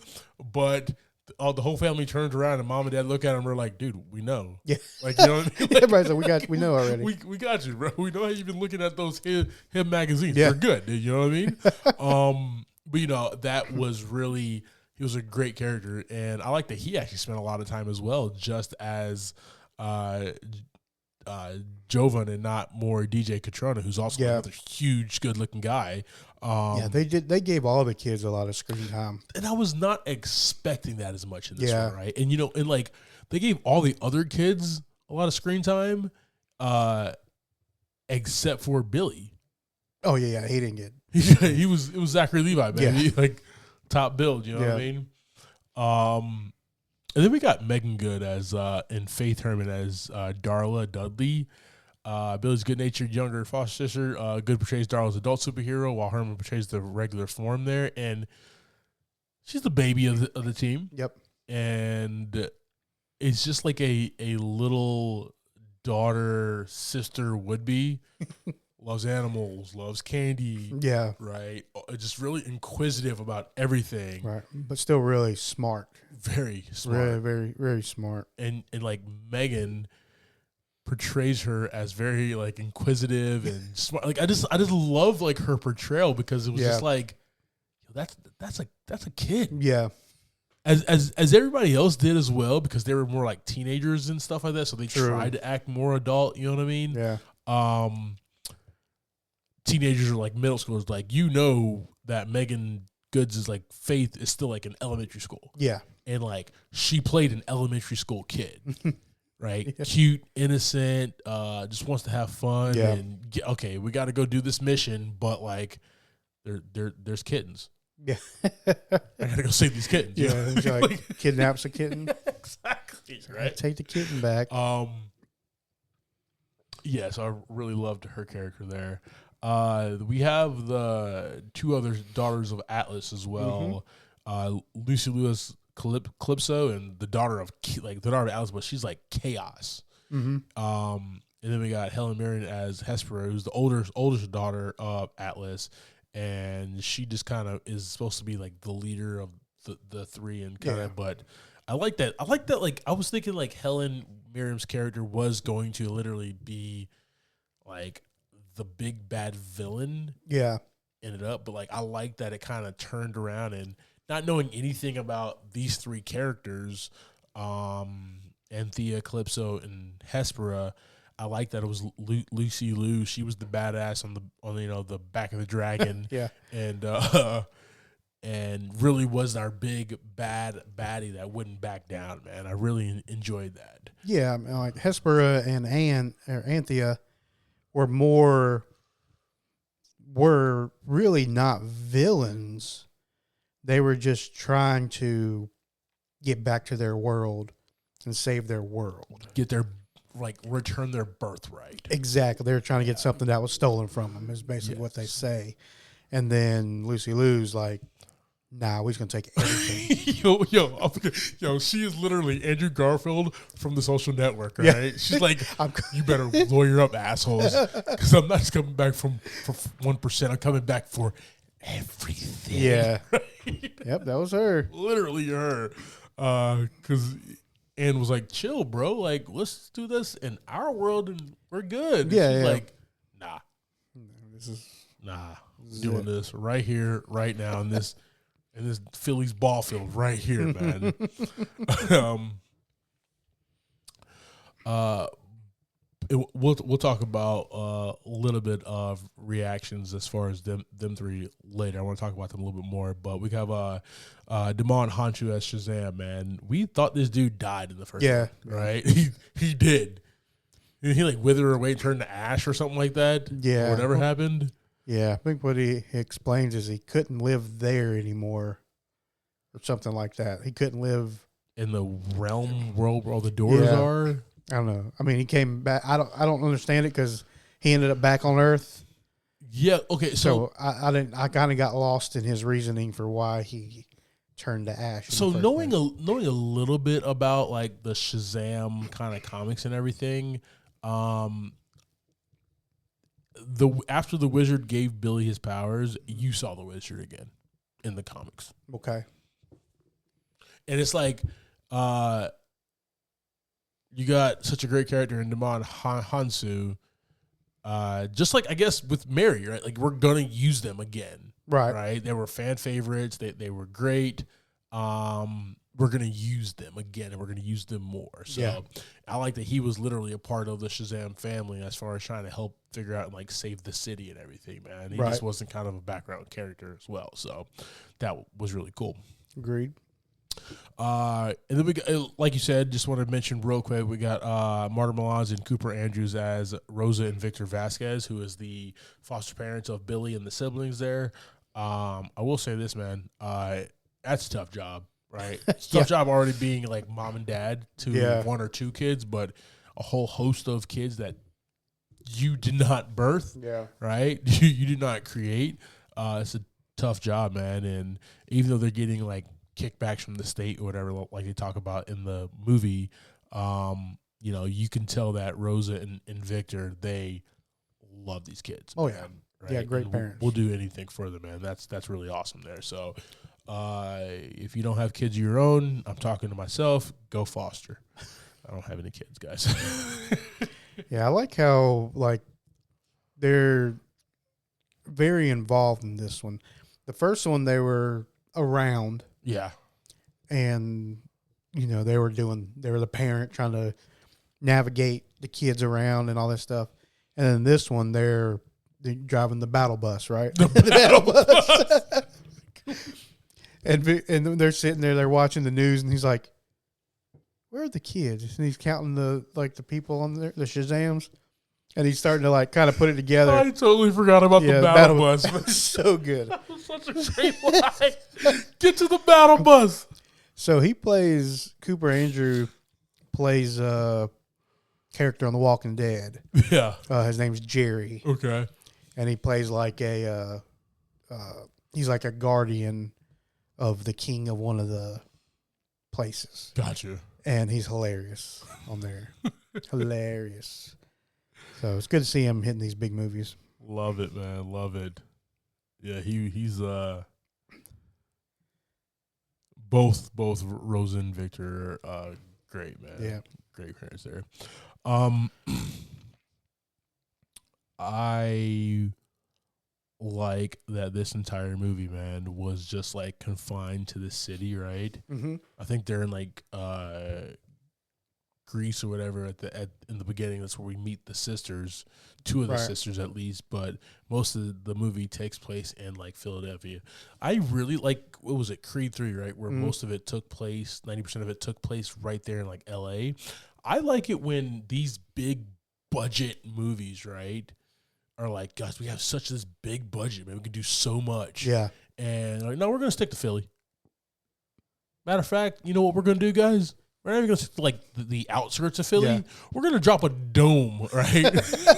but the whole family turns around and mom and dad look at him and we're like, dude, we know. Yeah. Like, you know what I mean? Like, everybody's like, we know already. We got you, bro. We know how you've been looking at those him magazines. Yeah. They're good. You know what I mean? But that was really, he was a great character. And I like that he actually spent a lot of time as well, just as Jovan and not more DJ Catrona, who's also another huge, good-looking guy. They did. They gave all the kids a lot of screen time, and I was not expecting that as much in this one, right? And and like they gave all the other kids a lot of screen time, except for Billy. Oh yeah, he didn't get. It was Zachary Levi, man. He, like top build, you know what I mean? And then we got Megan Good as and Faith Herman as Darla Dudley. Billy's good-natured younger foster sister. Good portrays Darla's adult superhero, while Herman portrays the regular form there, and she's the baby of the team. Yep. And it's just like a little daughter sister would be. Loves animals, loves candy. Yeah. Right. Just really inquisitive about everything. Right. But still really smart. Very smart. Very, very, very smart. And like Megan portrays her as very like inquisitive and smart. Like I just love like her portrayal because it was just like that's a kid. Yeah. As everybody else did as well, because they were more like teenagers and stuff like that. So they tried to act more adult, you know what I mean? Yeah. Teenagers are like middle schoolers, like that Megan Goods is like Faith is still like in elementary school. Yeah. And like she played an elementary school kid. Right? Yeah. Cute, innocent, just wants to have fun and okay, we gotta go do this mission, but like there's kittens. Yeah. I gotta go save these kittens. Yeah. He like kidnaps a kitten. Exactly. Right. Take the kitten back. Yeah, so I really loved her character there. We have the two other daughters of Atlas as well. Lucy Lewis Calypso and the daughter of Atlas, but she's like chaos. And then we got Helen Mirren as Hespera, who's the oldest daughter of Atlas, and she just kind of is supposed to be like the leader of the three and kind of. But I like that. Like I was thinking like Helen Mirren's character was going to literally be like the big bad villain. Yeah. Ended up, but like I like that it kind of turned around and not knowing anything about these three characters, Anthea, Calypso, and Hespera, I like that it was Lucy Liu. She was the badass on the back of the dragon. Yeah. And really was our big bad baddie that wouldn't back down, man. I really enjoyed that. Yeah, like Hespera and Anthea were really not villains. They were just trying to get back to their world and save their world. Return their birthright. Exactly. They were trying to get something that was stolen from them, is basically what they say. And then Lucy Liu's like, nah, we're just going to take everything. yo, she is literally Andrew Garfield from The Social Network, right? Yeah. She's like, you better lawyer up, assholes, because I'm not just coming back for 1%. I'm coming back for everything. Yeah. Right? Yep, that was her. Literally her. Because Anne was like, chill, bro. Like, let's do this in our world and we're good. Yeah, she's yeah. like, nah. Doing this right here, right now in this Phillies ball field right here, man. We'll talk about a little bit of reactions as far as them three later. I want to talk about them a little bit more, but we have Damon Hanchu as Shazam, man. We thought this dude died in the first one, right? He did. He like withered away, turned to ash or something like that. Yeah. Or whatever happened. Yeah, I think what he explains is he couldn't live there anymore or something like that. He couldn't live in the realm world where all the doors are. I don't know. I mean, he came back. I don't understand it because he ended up back on Earth. Yeah. Okay. So I kind of got lost in his reasoning for why he turned to ash. So knowing a little bit about like the Shazam kind of comics and everything, after the Wizard gave Billy his powers, you saw the Wizard again in the comics. Okay. And it's like, you got such a great character in Damon Hansu. Just like, I guess, with Mary, right? Like, we're going to use them again. Right. They were fan favorites. They were great. we're going to use them again, and we're going to use them more. So I like that he was literally a part of the Shazam family as far as trying to help figure out and like save the city and everything, man. He just wasn't kind of a background character as well. So that was really cool. Agreed. And then we got, like you said, just want to mention real quick, we got Marta Milans and Cooper Andrews as Rosa and Victor Vasquez, who is the foster parents of Billy and the siblings there. I will say this, man, that's a tough job, right? It's a tough job already being like mom and dad to one or two kids, but a whole host of kids that you did not birth, right? You did not create. It's a tough job, man. And even though they're getting like kickbacks from the state or whatever, like they talk about in the movie, you know, you can tell that Rosa and Victor, they love these kids. Oh, man, yeah. right? Yeah, great and parents. We'll do anything for them, man. That's really awesome there. So if you don't have kids of your own, I'm talking to myself, go foster. I don't have any kids, guys. Yeah, I like how, like, they're very involved in this one. The first one, they were around. Yeah. And, you know, they were the parent trying to navigate the kids around and all that stuff. And then this one, they're driving the battle bus, right? The battle bus. and they're sitting there, they're watching the news, and he's like, where are the kids? And he's counting the people on there, the Shazams. And he's starting to like kind of put it together. I totally forgot about the battle bus. That was so good. That was such a great line. Get to the battle bus. So he plays, Cooper Andrew plays a character on The Walking Dead. Yeah. His name's Jerry. Okay. And he plays like he's like a guardian of the king of one of the places. Gotcha. And he's hilarious on there. Hilarious. So it's good to see him hitting these big movies. Love it, man. Love it. Yeah, he's both Rosa and Victor are great, man. Yeah. Great parents there. I like that this entire movie, man, was just like confined to the city, right? Mm-hmm. I think they're in like Greece or whatever in the beginning. That's where we meet the sisters, two of the sisters at least, but most of the movie takes place in like Philadelphia. I really like, what was it, Creed 3, right? Where most of it took place, 90% of it took place right there in like LA. I like it when these big budget movies, right, are like, gosh, we have such this big budget, man. We can do so much. Yeah. And like, no, we're going to stick to Philly. Matter of fact, you know what we're going to do, guys? We're not even going to stick to like the outskirts of Philly. Yeah. We're going to drop a dome, right?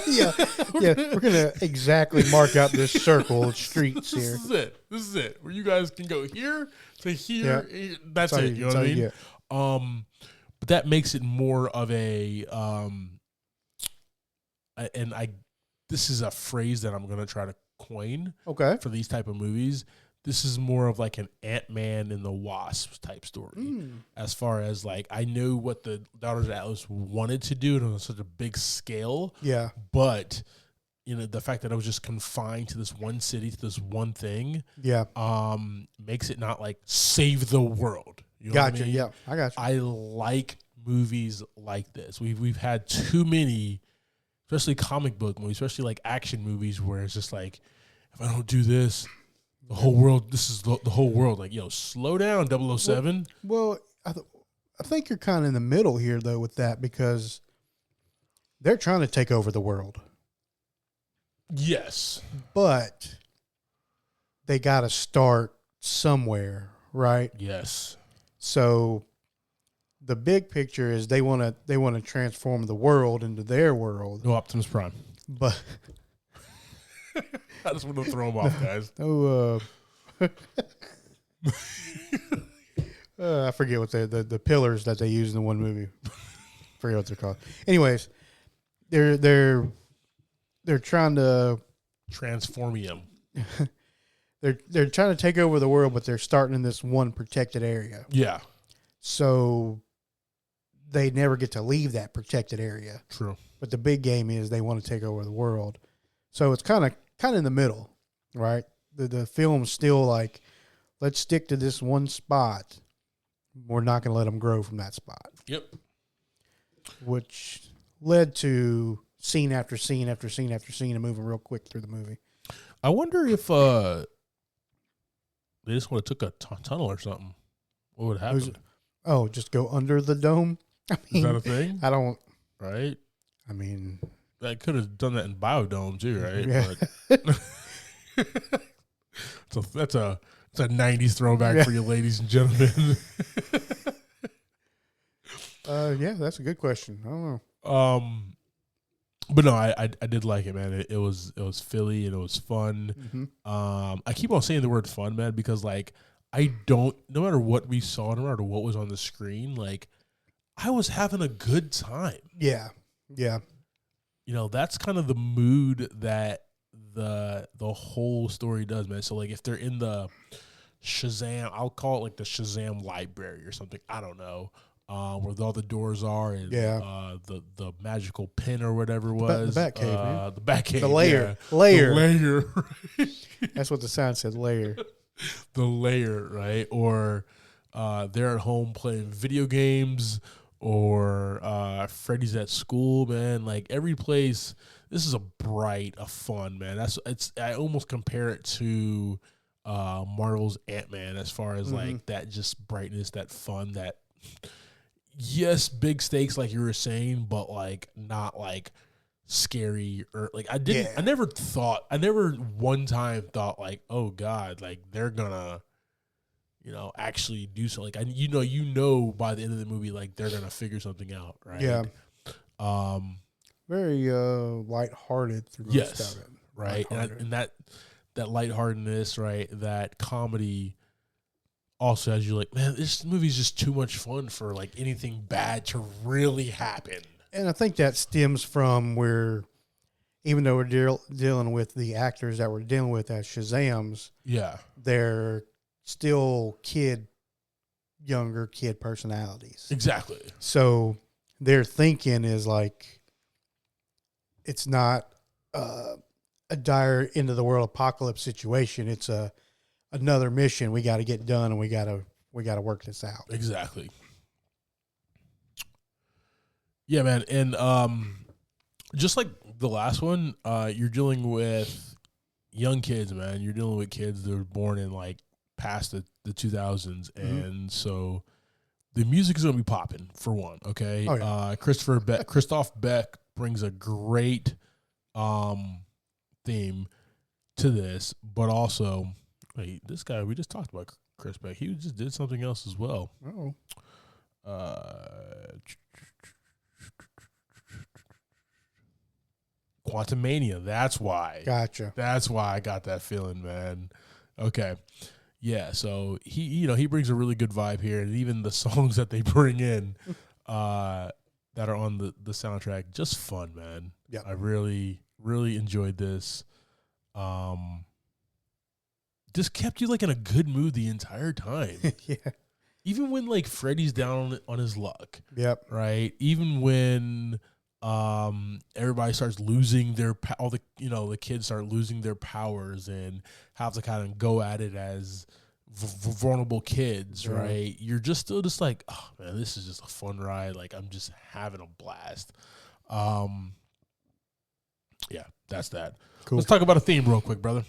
Yeah. We're going to exactly mark out this circle of streets here. This is it. Where you guys can go here to here. Yeah. That's it. You know what I mean? But that makes it more of a, this is a phrase that I'm going to try to coin for these type of movies. This is more of like an Ant-Man and the Wasp type story. As far as like, I know what the Daughters of Atlas wanted to do, and it was such a big scale. Yeah. But, you know, the fact that I was just confined to this one city, to this one thing, makes it not like save the world. You know what I mean? Yeah, I got you. I like movies like this. We've had too many, especially comic book movies, especially like action movies, where it's just like, if I don't do this, the whole world, this is the whole world. Like, yo, slow down, 007. Well, I think you're kind of in the middle here, though, with that, because they're trying to take over the world. Yes. But they got to start somewhere, right? Yes. So the big picture is they want to transform the world into their world. No Optimus Prime. But I just want to throw them off, guys. I forget what the pillars that they use in the one movie. Forget what they're called. Anyways, they're trying to transform him. They're trying to take over the world, but they're starting in this one protected area. Yeah. So they never get to leave that protected area. True. But the big game is they want to take over the world. So it's kind of in the middle, right? The film's still like, let's stick to this one spot, we're not going to let them grow from that spot. Yep. Which led to scene after scene after scene after scene and moving real quick through the movie. I wonder if they just would have took a tunnel or something. What would happen? Just go under the dome? I mean, is that a thing? I don't. Right? I mean. They could have done that in Biodome too, right? Yeah. But that's a 90s throwback for you ladies and gentlemen. Yeah, that's a good question. I don't know. But no, I did like it, man. It was Philly and it was fun. Mm-hmm. I keep on saying the word fun, man, because like no matter what we saw, no matter what was on the screen, like I was having a good time. Yeah. Yeah. You know, that's kind of the mood that the whole story does, man. So like if they're in the Shazam, I'll call it like the Shazam library or something. I don't know. Where all the doors are and the magical pin or whatever it was. The Batcave, the Batcave. The layer. Yeah. Layer. The layer. That's what the sign said, layer. The layer, right? Or they're at home playing video games, or Freddy's at school, man. Like every place, this is a fun, man. I almost compare it to Marvel's Ant-Man as far as like that just brightness, that fun, that yes, big stakes like you were saying, but like not like scary or like I never one time thought like, oh God, like they're gonna, actually do something. Like you know by the end of the movie, like they're gonna figure something out, right? Yeah. Very lighthearted through most of it. Right. And that lightheartedness, right, that comedy also has you like, man, this movie's just too much fun for like anything bad to really happen. And I think that stems from where, even though we're dealing with the actors that we're dealing with as Shazams, they're still younger kid personalities. Exactly. So their thinking is like, it's not a dire end of the world apocalypse situation. It's another mission we got to get done, and we got to work this out. Exactly. Yeah, man, and just like the last one, you're dealing with young kids, man. You're dealing with kids that were born in like past the 2000s, and so the music is gonna be popping for one. Okay, oh, yeah. Christoph Beck brings a great theme to this, but also. Wait, this guy, we just talked about Chris Beck. He just did something else as well. Oh. Quantumania. That's why. Gotcha. That's why I got that feeling, man. Okay. Yeah, so he brings a really good vibe here, and even the songs that they bring in that are on the soundtrack, just fun, man. Yeah. I really, really enjoyed this. Just kept you like in a good mood the entire time. Yeah. Even when like Freddy's down on his luck. Yep. Right. Even when everybody starts losing the kids start losing their powers and have to kind of go at it as vulnerable kids. Right. You're just still just like, oh man, this is just a fun ride. Like I'm just having a blast. Yeah, that's that. Cool. Let's talk about a theme real quick, brother.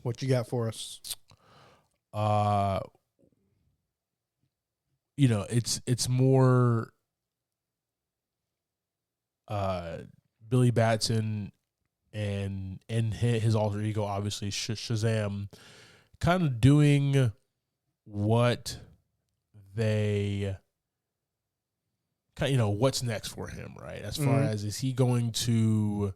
What you got for us? It's more Billy Batson and his alter ego, obviously Shazam, kind of doing what they what's next for him, right? As far as, is he going to,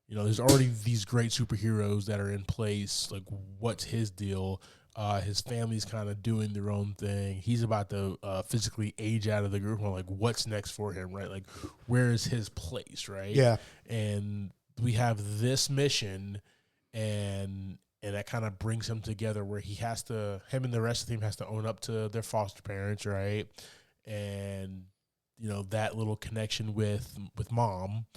there's already these great superheroes that are in place. Like, what's his deal? His family's kind of doing their own thing. He's about to physically age out of the group. Like, what's next for him, right? Like, where is his place, right? Yeah. And we have this mission, and that kind of brings him together where him and the rest of the team has to own up to their foster parents, right? And, that little connection with mom,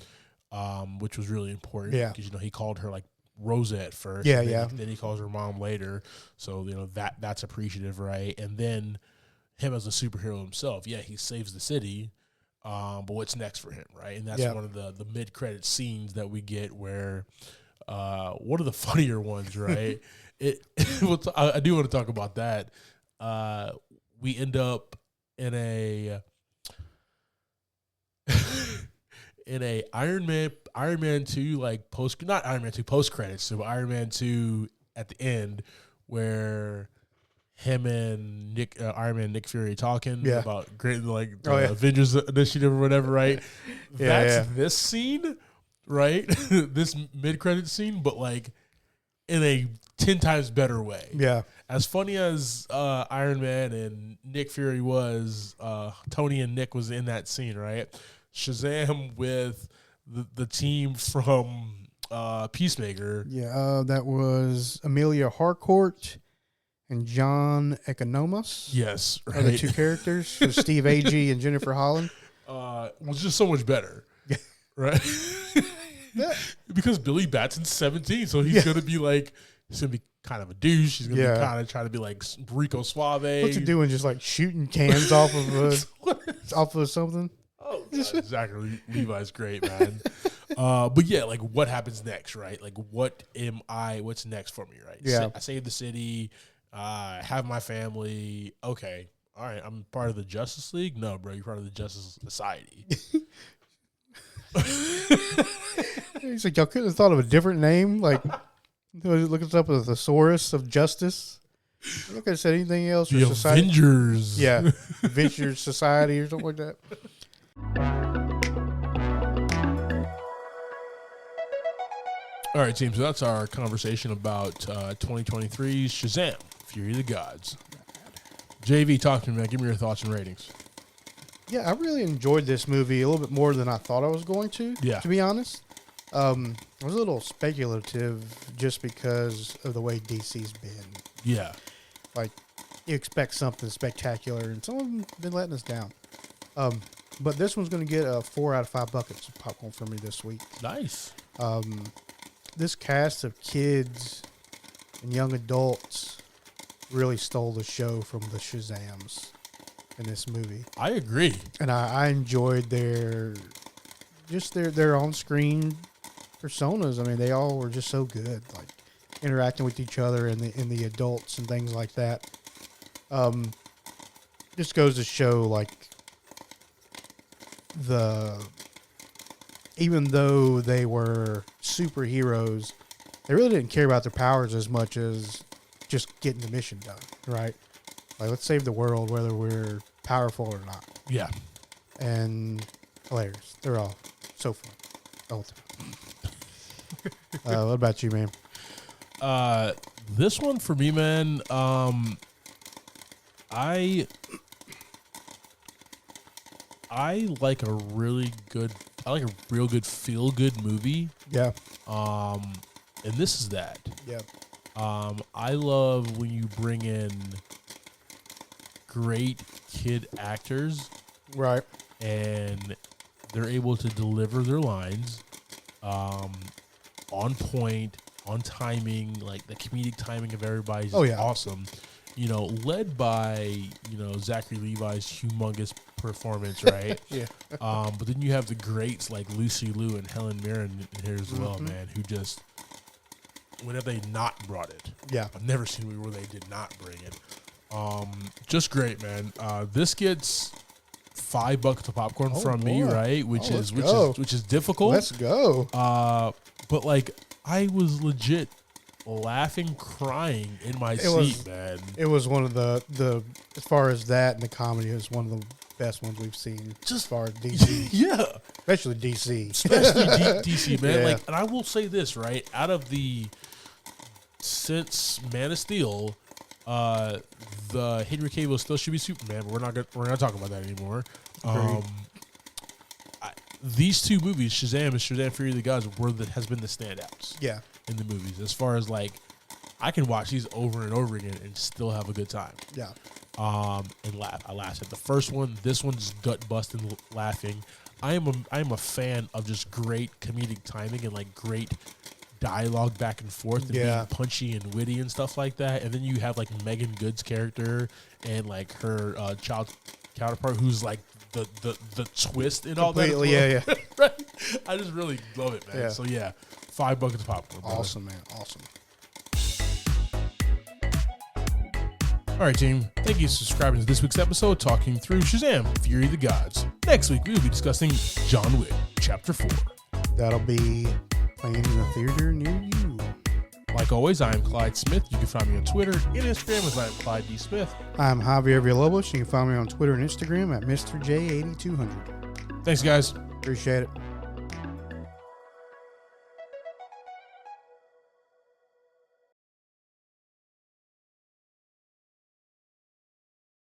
which was really important. Yeah. Because, he called her, like, Rosa at first. Yeah, Then he calls her mom later. So, that's appreciative, right? And then him as a superhero himself. Yeah, he saves the city, but what's next for him, right? And that's one of the mid-credit scenes that we get where one of the funnier ones, right? I do want to talk about that. We end up in a Iron Man 2 like not Iron Man 2 post credits, so Iron Man 2 at the end where him and Iron Man and Nick Fury talking about great like the Avengers Initiative or whatever, right? That's this scene, right? This mid credit scene, but like in a 10 times better way. Yeah. As funny as Iron Man and Nick Fury was, Tony and Nick was in that scene, right? Shazam with the team from Peacemaker. Yeah, that was Amelia Harcourt and John Economos. Yes, right. Are the two characters, so Steve Agee and Jennifer Holland. Was just so much better, right? Because Billy Batson's 17, so he's gonna be like, he's gonna be kind of a douche. He's gonna be kind of trying to be like Rico Suave. What's he doing? Just like shooting cans off of something. Oh, God, Zachary Levi's great, man. But yeah, like what happens next, right? Like what's next for me, right? Yeah. I save the city, have my family. Okay. All right. I'm part of the Justice League. No, bro, you're part of the Justice Society. He's like, y'all couldn't have thought of a different name? Like, look us up with the thesaurus of justice. I'm not going to say anything else. The society. Avengers. Yeah. Avengers Society or something like that. All right, team. So that's our conversation about 2023's Shazam, Fury of the Gods. JV, talk to me, man. Give me your thoughts and ratings. Yeah, I really enjoyed this movie a little bit more than I thought I was going to. Yeah. To be honest, I was a little speculative just because of the way DC's been. Yeah. Like, you expect something spectacular, and some of them have been letting us down. But this one's going to get a 4 out of 5 buckets of popcorn for me this week. Nice. This cast of kids and young adults really stole the show from the Shazams in this movie. I agree. And I enjoyed their on-screen personas. I mean, they all were just so good, like interacting with each other and the adults and things like that. Just goes to show, like, even though they were superheroes, they really didn't care about their powers as much as just getting the mission done, right? Like, let's save the world whether we're powerful or not. Yeah. And hilarious. They're all so fun the whole time. What about you, man? This one for me, man, I like a real good feel-good movie. Yeah. And this is that. Yeah. I love when you bring in great kid actors. Right. And they're able to deliver their lines on point, on timing. Like, the comedic timing of everybody's awesome. You know, led by, Zachary Levi's humongous performance, right? Yeah. But then you have the greats like Lucy Liu and Helen Mirren in here as well, man, who just, when have they not brought it? Yeah. I've never seen a movie where they did not bring it. Just great, man. This gets 5 buckets of popcorn from me, right? Which is difficult. Let's go. But like, I was legit laughing, crying in my seat, man. It was one of the as far as that and the comedy, it was one of the best ones we've seen as far as DC. Yeah. Especially DC. DC, man. Yeah. Like, and I will say this, right? Since Man of Steel, the Henry Cavill still should be Superman, but we're not talking about that anymore. These two movies, Shazam and Shazam Fury of the Gods, has been the standouts. Yeah. In the movies, as far as like, I can watch these over and over again and still have a good time. Yeah. And laugh. I laughed at the first one. This one's gut busting laughing. I am a fan of just great comedic timing and like great dialogue back and forth and being punchy and witty and stuff like that. And then you have like Megan Good's character and like her child counterpart who's like the twist and all that. Yeah. Right? I just really love it, man. Yeah. So yeah, 5 buckets of popcorn. Brother. Awesome, man. Awesome. All right, team. Thank you for subscribing to this week's episode, talking through Shazam: Fury of the Gods. Next week, we will be discussing John Wick, Chapter 4. That'll be playing in a theater near you. Like always, I am Clyde Smith. You can find me on Twitter and Instagram as I am Clyde D. Smith. I'm Javier Villalobos. You can find me on Twitter and Instagram at Mr. J8200. Thanks, guys. Appreciate it.